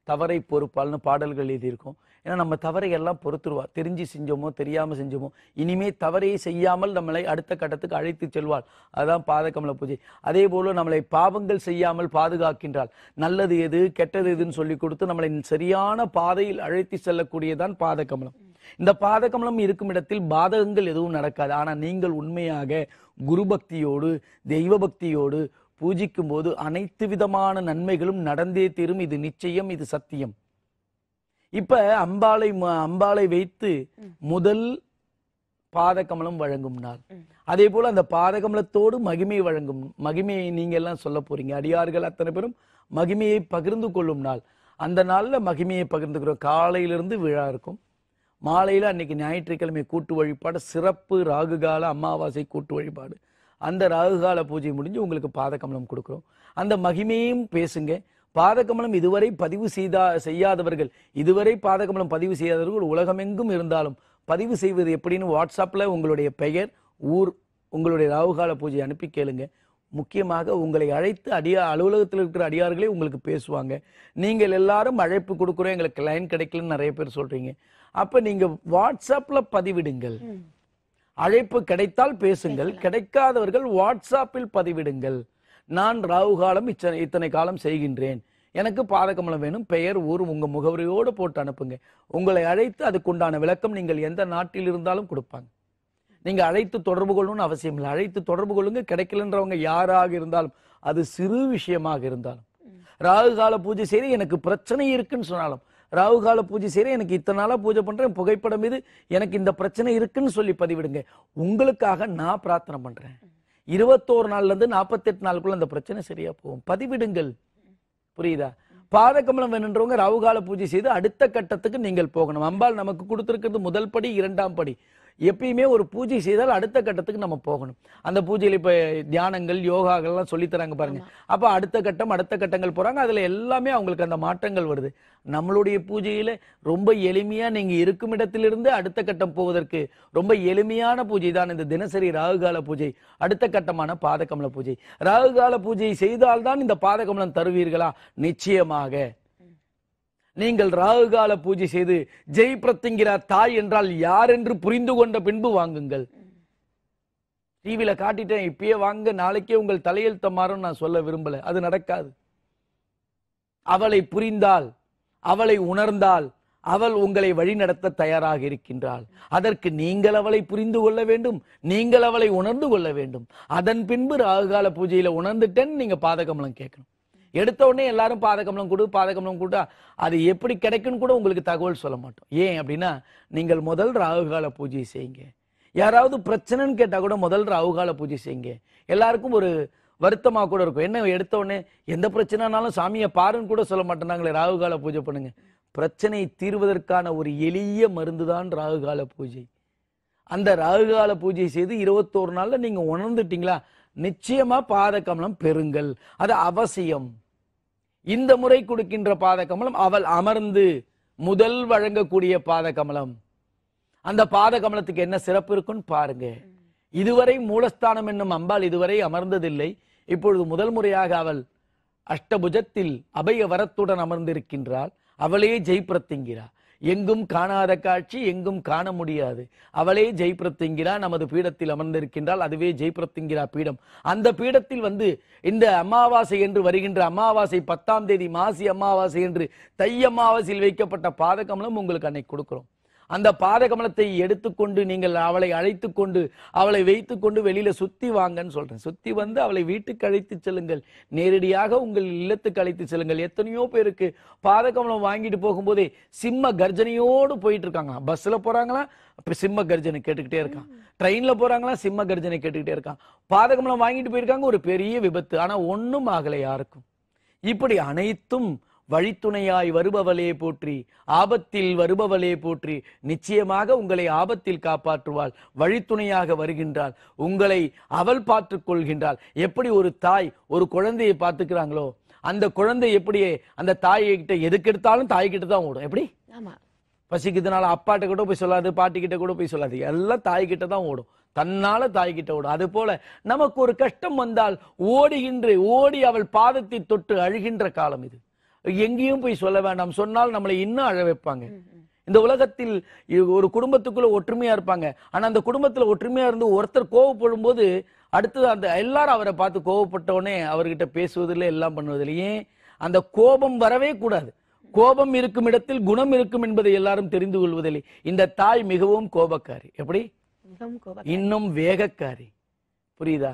தவறை பொறுப்பால்னு பாடல்கள் எழுதியிருக்கும். ஏன்னா நம்ம தவறை எல்லாம் பொறுத்துருவா. தெரிஞ்சு செஞ்சோமோ தெரியாம செஞ்சோமோ இனிமே தவறையை செய்யாமல் நம்மளை அடுத்த கட்டத்துக்கு அழைத்து செல்வாள். அதுதான் பாதகமல பூஜை. அதே போல நம்மளை பாவங்கள் செய்யாமல் பாதுகாக்கின்றாள். நல்லது எது கெட்டது எதுன்னு சொல்லி கொடுத்து நம்மளை சரியான பாதையில் அழைத்து செல்லக்கூடியதான் பாதகமலம். இந்த பாதகமலம் இருக்கும் இடத்தில் பாதகங்கள் எதுவும் நடக்காது. ஆனா நீங்கள் உண்மையாக குரு பக்தியோடு தெய்வ பக்தியோடு பூஜிக்கும் போது அனைத்து விதமான நன்மைகளும் நடந்தே தீரும். இது நிச்சயம், இது சத்தியம். இப்ப அம்பாளை வைத்து முதல் பாதகமலம் வழங்கும் நாள். அதே போல அந்த பாதகமலத்தோடு மகிமை வழங்கும் மகிமையை நீங்க எல்லாம் சொல்ல போறீங்க. அடியார்கள் அத்தனை பேரும் மகிமையை பகிர்ந்து கொள்ளும் நாள். அந்த நாள்ல மகிமையை பகிர்ந்துக்கிறோம். காலையிலிருந்து விழா இருக்கும். மாலையில அன்னைக்கு ஞாயிற்றுக்கிழமை கூட்டு வழிபாடு, சிறப்பு ராகுகால அமாவாசை கூட்டு வழிபாடு. அந்த ராகுகால பூஜை முடிஞ்சு உங்களுக்கு பாதகமலம் கொடுக்குறோம். அந்த மகிமையும் பேசுங்க. பாதகமலம் இதுவரை பதிவு செய்யாதவர்கள், இதுவரை பாதகமலம் பதிவு செய்யாதவர்கள் உலகமெங்கும் இருந்தாலும் பதிவு செய்வது எப்படின்னு வாட்ஸ்அப்ல உங்களுடைய பெயர், ஊர், உங்களுடைய ராகுகால பூஜை அனுப்பி கேளுங்க. முக்கியமாக உங்களை அழைத்து அலுவலகத்தில் இருக்கிற அடியார்களே உங்களுக்கு பேசுவாங்க. நீங்கள் எல்லாரும் அழைப்பு கொடுக்குறோம், எங்களுக்கு லைன் கிடைக்கலன்னு நிறைய பேர் சொல்றீங்க. அப்ப நீங்க வாட்ஸ்அப்ல பதிவிடுங்கள். அழைப்பு கிடைத்தால் பேசுங்கள், கிடைக்காதவர்கள் வாட்ஸ்அப்பில் பதிவிடுங்கள். நான் ராகுகாலம் இத்தனை காலம் செய்கின்றேன், எனக்கு பாதகமலம் வேணும், பெயர், ஊர், உங்க முகவரியோடு போட்டு அனுப்புங்க. உங்களை அழைத்து அதுக்குண்டான விளக்கம் நீங்கள் எந்த நாட்டில் இருந்தாலும் கொடுப்பாங்க. நீங்க அழைத்து தொடர்பு கொள்ளணும்னு அவசியம் இல்லை. அழைத்து தொடர்பு கொள்ளுங்க. கிடைக்கலன்றவங்க யாராக இருந்தாலும், அது சிறு விஷயமாக இருந்தாலும், ராகுகால பூஜை செய்து எனக்கு பிரச்சனை இருக்குன்னு சொன்னாலும், ராகுகால பூஜை செய்ய எனக்கு இத்தனை நாளா பூஜை பண்றேன், புகைப்படம் மீது எனக்கு இந்த பிரச்சனை இருக்குன்னு சொல்லி பதிவிடுங்க. உங்களுக்காக நான் பிரார்த்தனை பண்றேன். 21 நாள்ல இருந்து 48 நாளுக்குள்ள அந்த பிரச்சனை சரியா போகும். பதிவிடுங்கள். புரியுதா? பாதகமலம் வேணுன்றவங்க ராகுகால பூஜை செய்து அடுத்த கட்டத்துக்கு நீங்கள் போகணும். அம்பாள் நமக்கு கொடுத்திருக்கிறது முதல் படி, 2ஆம் படி. எப்பயுமே ஒரு பூஜை செய்தால் அடுத்த கட்டத்துக்கு நம்ம போகணும். அந்த பூஜையில இப்ப தியானங்கள், யோகாக்கள்லாம் சொல்லி தராங்க பாருங்க. அப்ப அடுத்த கட்டங்கள் போறாங்க. அதுல எல்லாமே அவங்களுக்கு அந்த மாற்றங்கள் வருது. நம்மளுடைய பூஜையில ரொம்ப எளிமையா நீங்க இருக்கும் இடத்திலிருந்து அடுத்த கட்டம் போவதற்கு ரொம்ப எளிமையான பூஜை தான் இந்த தினசரி ராகுகால பூஜை. அடுத்த கட்டமான பாதகமல பூஜை. ராகுகால பூஜை செய்தால்தான் இந்த பாதகமலம் தருவீர்களா? நிச்சயமாக. நீங்கள் ராகுகால பூஜை செய்து ஜெய் பிரத்திங்கிரா தாய் என்றால் யார் என்று புரிந்து கொண்ட பின்பு வாங்குங்கள். டிவியில காட்டிட்டேன், இப்பயே வாங்க, நாளைக்கே உங்கள் தலையெழுத்த மாறும் நான் சொல்ல விரும்பல. அது நடக்காது. அவளை புரிந்தால், அவளை உணர்ந்தால், அவள் உங்களை வழிநடத்த தயாராக இருக்கின்றாள். அதற்கு நீங்கள் அவளை புரிந்து கொள்ள வேண்டும், நீங்கள் அவளை உணர்ந்து கொள்ள வேண்டும். அதன் பின்பு ராகுகால பூஜையில உணர்ந்துட்டேன்னு நீங்க பாதகமலம் கேட்கணும். எடுத்த உடனே எல்லாரும் பாதகமலம் கொடுத்தா அது எப்படி கிடைக்குன்னு கூட உங்களுக்கு தகவல் சொல்ல மாட்டோம். ஏன் அப்படின்னா, நீங்கள் முதல் ராகுகால பூஜை செய்யுங்க. யாராவது பிரச்சனைன்னு கேட்டா கூட முதல் ராகுகால பூஜை செய்யுங்க. எல்லாருக்கும் ஒரு வருத்தமா கூட இருக்கும். என்ன எடுத்த உடனே எந்த பிரச்சனைனாலும் சாமியை பாருன்னு கூட சொல்ல மாட்டேன்னாங்களே, ராகுகால பூஜை பண்ணுங்க. பிரச்சனை தீர்வதற்கான ஒரு எளிய மருந்து தான் ராகுகால பூஜை. அந்த ராகுகால பூஜை செய்து 21 நாள்ல நீங்க உணர்ந்துட்டீங்களா, நிச்சயமா பாதகமலம் பெறுங்கள். அது அவசியம். இந்த முறை கொடுக்கின்ற பாதகமலம் அவள் அமர்ந்து முதல் வழங்கக்கூடிய பாதகமலம். அந்த பாதகமலத்துக்கு என்ன சிறப்பு இருக்குன்னு பாருங்க. இதுவரை மூலஸ்தானம் என்னும் அம்பாள் இதுவரை அமர்ந்ததில்லை. இப்பொழுது முதல் முறையாக அவள் அஷ்டபுஜத்தில் அபய வரத்துடன் அமர்ந்திருக்கின்றாள். அவளே ஜெய் பிரத்திங்கிறா. எங்கும் காணாத காட்சி எங்கும் காண முடியாது. அவளே ஜெய் பிரத்திங்கிறா நமது பீடத்தில் அமர்ந்திருக்கின்றால். அதுவே ஜெய் பிரத்திங்கிறா பீடம். அந்த பீடத்தில் இந்த அமாவாசை என்று வருகின்ற அமாவாசை 10ஆம் தேதி மாசி அமாவாசை என்று தை அமாவாசையில் வைக்கப்பட்ட பாதகமலம் உங்களுக்கு அன்னைக்கு கொடுக்கிறோம். அந்த பாதகமலத்தை எடுத்துக்கொண்டு நீங்கள் அவளை அழைத்து கொண்டு அவளை வைத்து கொண்டு வெளியில சுத்தி வாங்கன்னு சொல்றேன். சுத்தி வந்து அவளை வீட்டுக்கு அழைத்து செல்லுங்கள். நேரடியாக உங்கள் இல்லத்துக்கு அழைத்து செல்லுங்கள். எத்தனையோ பேருக்கு பாதகமலம் வாங்கிட்டு போகும்போதே சிம்ம கர்ஜனையோடு போயிட்டு இருக்காங்க. பஸ்ல போறாங்களா சிம்ம கர்ஜனை கேட்டுக்கிட்டே இருக்கான். ட்ரெயின்ல போறாங்களா சிம்ம கர்ஜனை கேட்டுக்கிட்டே இருக்கான். பாதகமலம் வாங்கிட்டு போயிருக்காங்க, ஒரு பெரிய விபத்து. ஆனா ஒண்ணும் ஆகலை யாருக்கும். இப்படி அனைத்தும் வழித்துணையாய் வருபவளே போற்றி, ஆபத்தில் வருபவளே போற்றி. நிச்சயமாக உங்களை ஆபத்தில் காப்பாற்றுவாள். வழித்துணையாக வருகின்றாள். உங்களை அவள் பார்த்துக் கொள்கின்றாள். எப்படி ஒரு தாய் ஒரு குழந்தையை பார்த்துக்கிறாங்களோ, அந்த குழந்தை எப்படியே அந்த தாயை கிட்ட எதுக்கு எடுத்தாலும் தாய்கிட்ட தான் ஓடும். எப்படி பசிக்குதுனால அப்பாட்ட கூட போய் சொல்லாது, பாட்டி கிட்ட கூட போய் சொல்லாது, எல்லாம் தாய்கிட்ட தான் ஓடும். தன்னால தாய்கிட்ட ஓடும். அது போல நமக்கு ஒரு கஷ்டம் வந்தால் ஓடி அவள் பாதத்தை தொட்டு அழுகின்ற காலம் இது. எங்கேயும் போய் சொல்ல வேண்டாம். சொன்னால் நம்மளை இன்னும் அழ வைப்பாங்க. இந்த உலகத்தில் ஒரு குடும்பத்துக்குள்ள ஒற்றுமையா இருப்பாங்க. ஆனா அந்த குடும்பத்துல ஒற்றுமையா இருந்து ஒருத்தர் கோவப்படும் போது அடுத்தது அந்த எல்லாரும் அவரை பார்த்து கோவப்பட்டவனே அவர்கிட்ட பேசுவதில்லை, எல்லாம் பண்ணுவதில்லை. ஏன்? அந்த கோபம் வரவே கூடாது. கோபம் இருக்கும் இடத்தில் குணம் இருக்கும் என்பதை எல்லாரும் தெரிந்து கொள்வதில்லை. இந்த தாய் மிகவும் கோபக்காரி. எப்படி? இன்னும் வேகக்காரி. புரியுதா?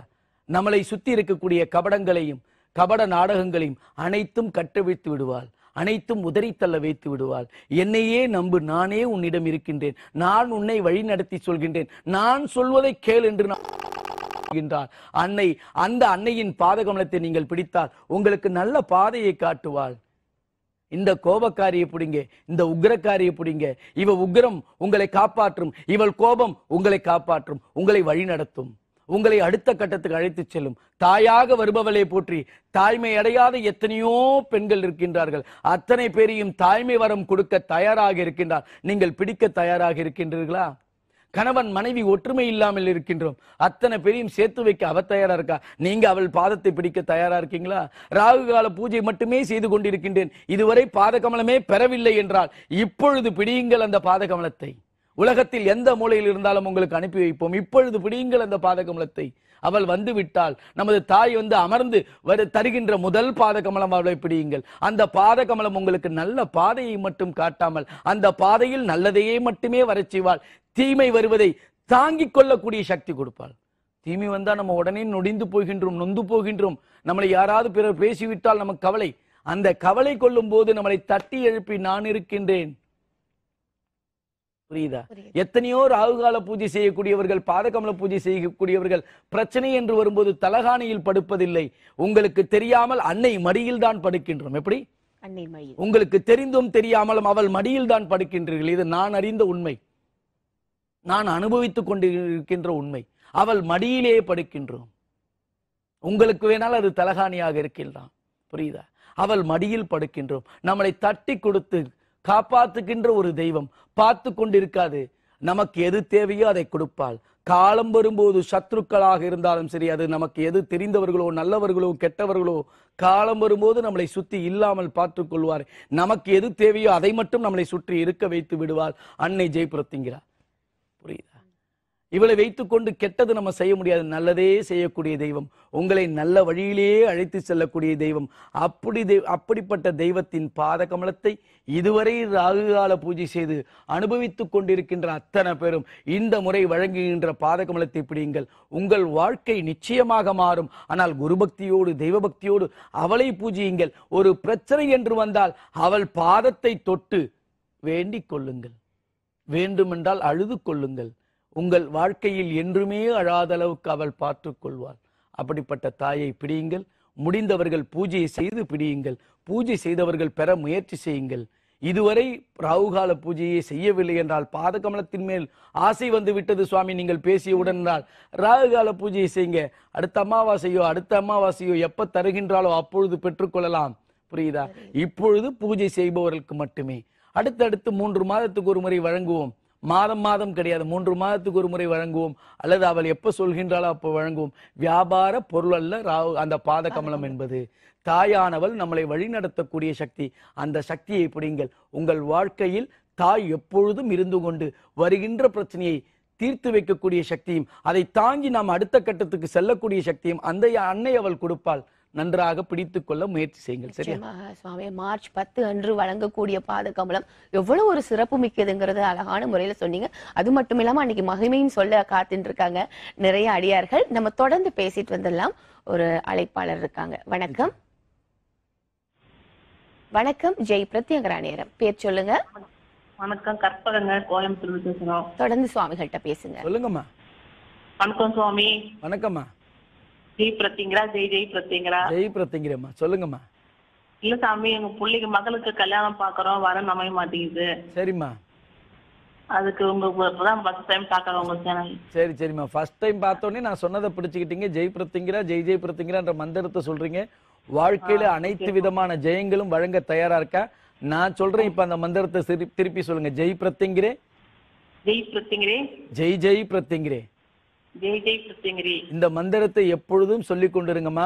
நம்மளை சுத்தி இருக்கக்கூடிய கபடங்களையும் கபட நாடகங்களையும் அனைத்தும் கட்டவிழ்த்து விடுவாள், அனைத்தும் உதறி தள்ள வைத்து விடுவாள். என்னையே நம்பு, நானே உன்னிடம் இருக்கின்றேன், நான் உன்னை வழி நடத்தி சொல்கின்றேன், நான் சொல்வதை கேள் என்று அன்னை. அந்த அன்னையின் பாதகமலத்தை நீங்கள் பிடித்தால் உங்களுக்கு நல்ல பாதையை காட்டுவாள். இந்த கோபக்காரியை பிடிங்க, இந்த உக்ரக்காரியை பிடிங்க. இவ உக்ரம் உங்களை காப்பாற்றும், இவள் கோபம் உங்களை காப்பாற்றும், உங்களை வழி நடத்தும், உங்களை அடுத்த கட்டத்துக்கு அழைத்து செல்லும். தாயாக வருபவளை போற்றி தாய்மை அடையாத எத்தனையோ பெண்கள் இருக்கின்றார்கள். அத்தனை பேரையும் தாய்மை வரம் கொடுக்க தயாராக இருக்கின்றார். நீங்கள் பிடிக்க தயாராக இருக்கின்றீர்களா? கணவன் மனைவி ஒற்றுமை இல்லாமல் இருக்கின்றோம், அத்தனை பேரையும் சேர்த்து வைக்க அவ தயாரா இருக்கா? நீங்க அவள் பாதத்தை பிடிக்க தயாரா இருக்கீங்களா? ராகு கால பூஜை மட்டுமே செய்து கொண்டிருக்கின்றேன், இதுவரை பாதகமலமே பெறவில்லை என்றால் இப்பொழுது பிடியுங்கள் அந்த பாதகமலத்தை. உலகத்தில் எந்த மூலையில் இருந்தாலும் உங்களுக்கு அனுப்பி வைப்போம். இப்பொழுது பிடியுங்கள் அந்த பாதகமலத்தை. அவள் வந்து விட்டால் நமது தாய் வந்து அமர்ந்து தருகின்ற முதல் பாதகமலம் அவளை பிடியுங்கள். அந்த பாதகமலம் உங்களுக்கு நல்ல பாதையை மட்டும் காட்டாமல் அந்த பாதையில் நல்லதையே மட்டுமே வரச் செய்வாள். தீமை வருவதை தாங்கிக் கொள்ளக்கூடிய சக்தி கொடுப்பாள். தீமை வந்தா நம்ம உடனே நொடிந்து போகின்றோம், நொந்து போகின்றோம். நம்மளை யாராவது பிறர் பேசிவிட்டால் நமக்கு கவலை. அந்த கவலை கொள்ளும் போது நம்மளை தட்டி எழுப்பி நான் இருக்கின்றேன். புரியுதா? எத்தனையோ ராகுகால பூஜை செய்யக்கூடியவர்கள், பாதகமல பூஜை செய்யக்கூடியவர்கள் பிரச்சனை என்று வரும்போது தலகாணியில் படுப்பதில்லை. உங்களுக்கு தெரியாமல் அன்னை மடியில் தான் படுக்கின்றோம். எப்படி? அன்னை மடியில். உங்களுக்கு தெரிந்தும் தெரியாமலும் அவள் மடியில் தான் படுக்கின்றீர்கள். இது நான் அறிந்த உண்மை, நான் அனுபவித்துக் கொண்டிருக்கின்ற உண்மை. அவள் மடியிலே படுக்கின்றோம். உங்களுக்கு வேணால் அது தலகாணியாக இருக்கின்றான். புரியுதா? அவள் மடியில் படுக்கின்றோம். நம்மளை தட்டி கொடுத்து காப்பாத்துகின்ற ஒரு தெய்வம் பார்த்து கொண்டிருக்காது. நமக்கு எது தேவையோ அதை கொடுப்பாள். காலம் வரும்போது சத்ருக்களாக இருந்தாலும் சரி, அது நமக்கு எது தெரிந்தவர்களோ நல்லவர்களோ கெட்டவர்களோ, காலம் வரும்போது நம்மளை சுத்தி இல்லாமல் பார்த்துக் கொள்வார். நமக்கு எது தேவையோ அதை மட்டும் நம்மளை சுற்றி இருக்க வைத்து விடுவாள் அன்னை ஜெயபிரத்திங்கிறா. புரியுதா? இவளை வைத்துக்கொண்டு கெட்டது நம்ம செய்ய முடியாது. நல்லதே செய்யக்கூடிய தெய்வம், உங்களை நல்ல வழியிலேயே அழைத்து செல்லக்கூடிய தெய்வம். அப்படிப்பட்ட தெய்வத்தின் பாத கமலத்தை இதுவரை ராகுகால பூஜை செய்து அனுபவித்துக் கொண்டிருக்கின்ற அத்தனை பேரும் இந்த முறை வழங்குகின்ற பாத கமலத்தை பிடியுங்கள். உங்கள் வாழ்க்கை நிச்சயமாக மாறும். ஆனால் குருபக்தியோடு தெய்வ பக்தியோடு அவளை பூஜியுங்கள். ஒரு பிரச்சனை என்று வந்தால் அவள் பாதத்தை தொட்டு வேண்டிக் கொள்ளுங்கள். வேண்டுமென்றால் அழுது கொள்ளுங்கள். உங்கள் வாழ்க்கையில் என்றுமே அழாத அளவுக்கு அவள் பார்த்துக் கொள்வாள். அப்படிப்பட்ட தாயை பிடியுங்கள். முடிந்தவர்கள் பூஜையை செய்து பிடியுங்கள். பூஜை செய்தவர்கள் பெற முயற்சி செய்யுங்கள். இதுவரை ராகுகால பூஜையை செய்யவில்லை என்றால், பாதகமலத்தின் மேல் ஆசை வந்து விட்டது சுவாமி நீங்கள் பேசியவுடன் என்றால், ராகுகால பூஜையை செய்யுங்க. அடுத்த அமாவாசையோ எப்ப தருகின்றாலோ அப்பொழுது பெற்றுக்கொள்ளலாம். புரியுதா? இப்பொழுது பூஜை செய்பவர்களுக்கு மட்டுமே. அடுத்தடுத்து 3 மாதத்துக்கு ஒரு முறை வழங்குவோம். மாதம் கிடையாது, 3 மாதத்துக்கு ஒரு முறை வழங்குவோம். அல்லது அவள் எப்ப சொல்கின்றாலோ அப்போ வழங்குவோம். வியாபார பொருள் அல்ல அந்த பாத கமலம் என்பது. தாயானவள் நம்மளை வழிநடத்தக்கூடிய சக்தி. அந்த சக்தியை பிடிங்கள். உங்கள் வாழ்க்கையில் தாய் எப்பொழுதும் இருந்து கொண்டு வருகின்ற பிரச்சனையை தீர்த்து வைக்கக்கூடிய சக்தியும், அதை தாங்கி நாம் அடுத்த கட்டத்துக்கு செல்லக்கூடிய சக்தியும் அந்த அன்னை அவள் கொடுப்பாள். நன்றாக பிடித்துக் கொள்ள முயற்சி செய்யுங்கள். சரியா சுவாமி? மார்ச் 10 அன்று வழங்கக்கூடிய பாத கமலம் எவ்வளவு ஒரு சிறப்பு மிக்கதுங்கிறது அழகான முறையில சொன்னீங்க. அது மட்டும் இல்லாம அன்னைக்கு மகிமையும் சொல்ல காத்துட்டு இருக்காங்க நிறைய அடியார்கள். நம்ம தொடர்ந்து பேசிட்டு வந்துடலாம். ஒரு அழைப்பாளர் இருக்காங்க. வணக்கம். வணக்கம். ஜெய் பிரத்யங்கரா நேரம். பேர் சொல்லுங்க. வணக்கம். கற்பகங்க, கோயம்புத்தூர் பேசுறோம். தொடர்ந்து சுவாமிகள்கிட்ட பேசுங்க. சொல்லுங்கம்மா. வணக்கம் சுவாமி. வணக்கம்மா. ஜெய் பிரத்திங்கரா. ஜெய் பிரத்திங்கரா. ஜெய் பிரத்திங்கரம்மா. சொல்லுங்கம்மா. இல்ல சாமி, எங்க பிள்ளைக்கு மகளுக்கு கல்யாணம் பாக்குறோம், வர அமைய மாட்டேங்குது. சரிம்மா. அதுக்கு உங்க ஃபர்ஸ்ட் டைம் பாக்குறோம் உங்க சேனல். சரிம்மா. ஃபர்ஸ்ட் டைம் பார்த்தோன்னே நான் சொன்னதை பிடிச்சிக்கிட்டீங்க. ஜெய் பிரத்திங்கரா, ஜெய் பிரத்திங்கரான்ற மந்திரத்தை சொல்றீங்க. வாழ்க்கையில அனைத்து விதமான ஜெயங்களும் வழங்க தயாரா இருக்கா? நான் சொல்றேன், இப்ப அந்த மந்திரத்தை திருப்பி சொல்லுங்க. ஜெய் பிரத்திங்கரே. ஜெய் பிரத்திங்கரே. ஜெய் பிரத்திங்கரே. ஜெய் பிரத்திங்கரே. இந்த மந்திரத்தை எப்பொழுதும் சொல்லிக் கொண்டிருங்கம்மா.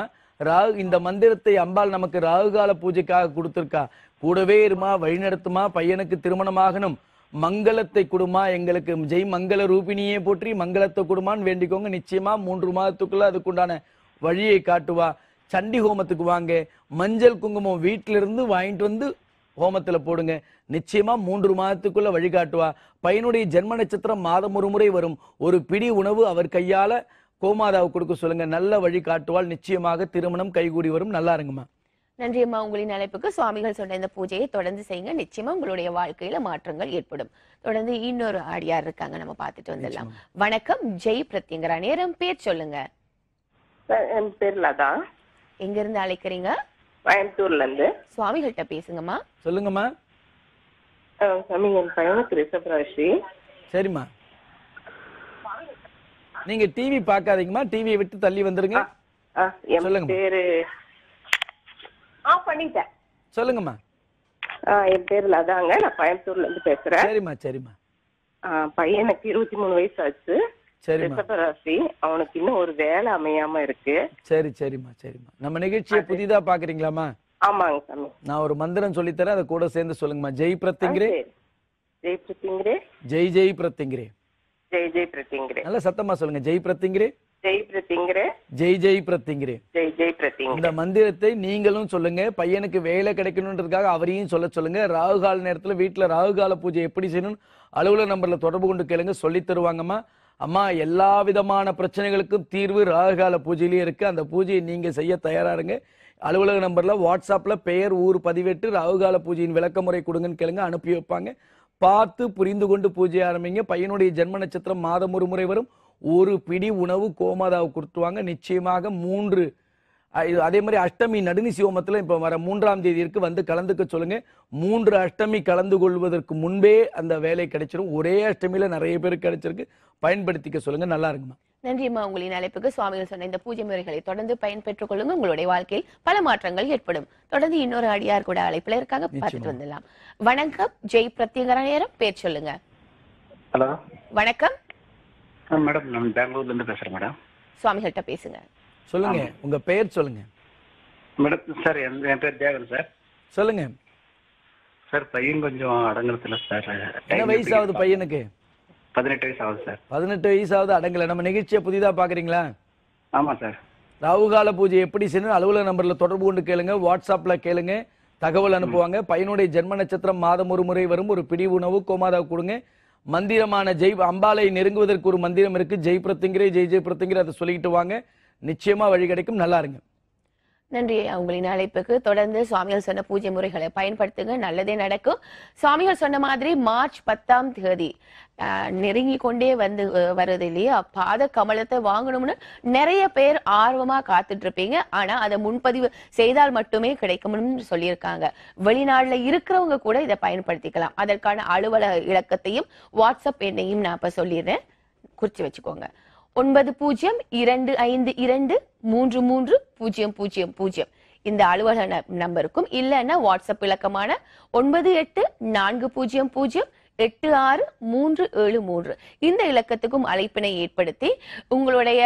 இந்த மந்திரத்தை அம்பாள் நமக்கு ராகுகால பூஜைக்காக கொடுத்திருக்கா. கூடவே இருமா, வழிநடத்துமா, பையனுக்கு திருமணமாகணும், மங்களத்தை கொடுமா, எங்களுக்கு ஜெய் மங்கள ரூபினியே போற்றி மங்களத்தை கொடுமான்னு வேண்டிக்கோங்க. நிச்சயமா 3 மாதத்துக்குள்ள அதுக்குண்டான வழியை காட்டுவா. சண்டி ஹோமத்துக்கு வாங்க. மஞ்சள் குங்குமம் வீட்டிலிருந்து வாங்கிட்டு வந்து ஹோமத்துல போடுங்க. நிச்சயமா 3 மாதத்துக்குள்ள வழிகாட்டுவா. பையனுடைய ஜென்ம நட்சத்திரம் மாதம் ஒரு முறை வரும். ஒரு பிடி உணவு அவர் கையால கோமாதாவை கொடுக்க சொல்லுங்க. நல்ல வழி காட்டுவாள். நிச்சயமாக திருமணம் கைகூடி வரும். நல்லா இருங்கம்மா. நன்றி அம்மா. உங்களின் அழைப்புக்கு சுவாமிகள் சொன்ன இந்த பூஜையை தொடர்ந்து செய்யுங்க. நிச்சயமா உங்களுடைய வாழ்க்கையில மாற்றங்கள் ஏற்படும். தொடர்ந்து இன்னொரு ஆடியார் இருக்காங்க, நம்ம பார்த்துட்டு வந்துடலாம். வணக்கம், ஜெய் பிரத்யங்கரா. நேரம், பேர் சொல்லுங்க. என் பேர் லதா. எங்க இருந்து அழைக்கிறீங்க? கோயம்புத்தூர்ல இருந்து. சுவாமிகள்கிட்ட பேசுங்கம்மா. சொல்லுங்கம்மா. சாமி, என் பையனுக்கு ரிஷப ராசி. சரிம்மா. நீங்க டிவி பார்க்காதீங்கம்மா, டிவியை விட்டு தள்ளி வந்துருங்க. என் பேரு பண்ணிட்டேன். சொல்லுங்கம்மா. என் பேர் லதாங்க. நான் கோயம்புத்தூர்ல இருந்து பேசுறேன். சரிம்மா சரிம்மா. பையனுக்கு 23 வயசு ஆச்சு. சரிம்மா. ரிஷப ராசி. அவனுக்கு இன்னும் ஒரு வேலை அமையாம இருக்கு. சரிம்மா சரிம்மா. நம்ம நிகழ்ச்சியை புதிதா பாக்குறீங்களாமா? ஆமாங்க சாமி. நான் ஒரு மந்திரம் சொல்லித்தரேன், அதை கூட சேர்ந்து சொல்லுங்கம்மா. ஜெய் பிரத்யங்கரே. ஜெய் பிரத்யங்கரே. ஜெய் ஜெய் பிரத்யங்கரே. ஜெய் ஜெய் பிரத்யங்கரே. நல்ல சத்தமா சொல்லுங்க. ஜெய் பிரத்யங்கரே. ஜெய் பிரத்யங்கரே. ஜெய் ஜெய் பிரத்யங்கரே. ஜெய் ஜெய் பிரத்யங்கரே. இந்த மந்திரத்தை நீங்களும் சொல்லுங்க. பையனுக்கு வேலை கிடைக்கணும்ன்றதுக்காக அவரையும் சொல்லுங்க. ராகுகால நேரத்துல வீட்டுல ராகுகால பூஜை எப்படி செய்யணும் அலுவலக நம்பர்ல தொடர்பு கொண்டு கேளுங்க, சொல்லி தருவாங்கம்மா. அம்மா, எல்லா விதமான பிரச்சனைகளுக்கும் தீர்வு ராகுகால பூஜையிலேயே இருக்கு. அந்த பூஜையை நீங்க செய்ய தயாரா இருங்க. அலுவலக நம்பர்ல வாட்ஸ்அப்ல பெயர், ஊர் பதிவேற்று ராகுகால பூஜையின் விளக்க முறை கொடுங்கன்னு கேளுங்க, அனுப்பி வைப்பாங்க. பார்த்து புரிந்து கொண்டு பூஜை ஆரம்பிங்க. பையனுடைய ஜென்ம நட்சத்திரம் மாதம் ஒரு முறை வரும். ஒரு பிடி உணவு கோமாதாவை கொடுத்துவாங்க. நிச்சயமாக 3 அதே மாதிரி அஷ்டமி நடுநிசி ஹோமத்துல இப்ப வர 3ஆம் தேதிக்கு வந்து கலந்துக்க சொல்லுங்க. 3 அஷ்டமி கலந்து கொள்வதற்கு முன்பே அந்த வேலை கிடைச்சிடும். ஒரே அஷ்டமியில நிறைய பேருக்கு கிடைச்சிருக்கு. பயன்படுத்திக்க சொல்லுங்க. நல்லா இருக்குமா. நன்றிம்மா. உங்களின் அழைப்புக்கு சுவாமிகள் சொன்ன இந்த பூஜை முறைகளை தொடர்ந்து பயன்பெற்றுக் கொள்ளுங்க. உங்களுடைய வாழ்க்கையில் பல மாற்றங்கள் ஏற்படும். தொடர்ந்து இன்னொரு அடியார் கூட அழைப்புல இருக்காங்க, பார்த்துட்டு வந்துடலாம். வணக்கம், ஜெய் பிரத்யங்கரா. நேரம், பேர் சொல்லுங்க. ஹலோ, வணக்கம் மேடம். நான் பெங்களூர்ல இருந்து பேசுறேன் மேடம். சுவாமிகள்கிட்ட பேசுங்க. சொல்லுங்க, உங்க பெயர் சொல்லுங்க. மேடம் சார், என் பேர் தேவன் சார். சொல்லுங்க சார். பையன் கொஞ்சம் அடங்குறதுல சார். என்ன வயசாவது பையனுக்கு? 18 வயசு ஆகுது சார். 18 வயசாவது அடங்கல. நம்ம நிகழ்ச்சியை புதிதா பாக்குறீங்களா? ஆமா சார். ராகுகால பூஜை எப்படி செய்யணும் அலுவலக நம்பர்ல தொடர்பு கொண்டு கேளுங்க, வாட்ஸ்அப்ல கேளுங்க, தகவல் அனுப்புவாங்க. பையனுடைய ஜென்ம நட்சத்திரம் மாதம் ஒரு முறை வரும். ஒரு பிடி உணவு கோமாதாவை கொடுங்க. மந்திரமான ஜெய் அம்பாலை நெருங்குவதற்கு ஒரு மந்திரம் இருக்கு. ஜெய் பிரத்யங்கரே, ஜெய் ஜெய் பிரத்யங்கரே, அதை சொல்லிக்கிட்டு வாங்க. நிச்சயமா வழி கிடைக்கும். நல்லா இருங்க. நன்றி. உங்களின் அழைப்புக்கு தொடர்ந்து சுவாமிகள் சொன்ன பூஜை முறைகளை பயன்படுத்துங்க, நல்லதே நடக்கும். சுவாமிகள் சொன்ன மாதிரி மார்ச் 10ஆம் தேதி நெருங்கி கொண்டே வருது இல்லையா? பாத கமலத்தை வாங்கணும்னு நிறைய பேர் ஆர்வமா காத்துட்டு இருப்பீங்க. ஆனா அதை முன்பதிவு செய்தால் மட்டுமே கிடைக்கும்னு சொல்லியிருக்காங்க. வெளிநாட்டுல இருக்கிறவங்க கூட இதை பயன்படுத்திக்கலாம். அதற்கான அலுவலக இலக்கத்தையும் வாட்ஸ்அப் எண்ணையும் நான் இப்ப சொல்லிடுறேன், குறிச்சு வச்சுக்கோங்க. 9020233000 இந்த அலுவலக நம்பருக்கும், இல்லைன்னா வாட்ஸ்அப் இலக்கமான 9840086373 இந்த இலக்கத்துக்கும் அழைப்பினை ஏற்படுத்தி உங்களுடைய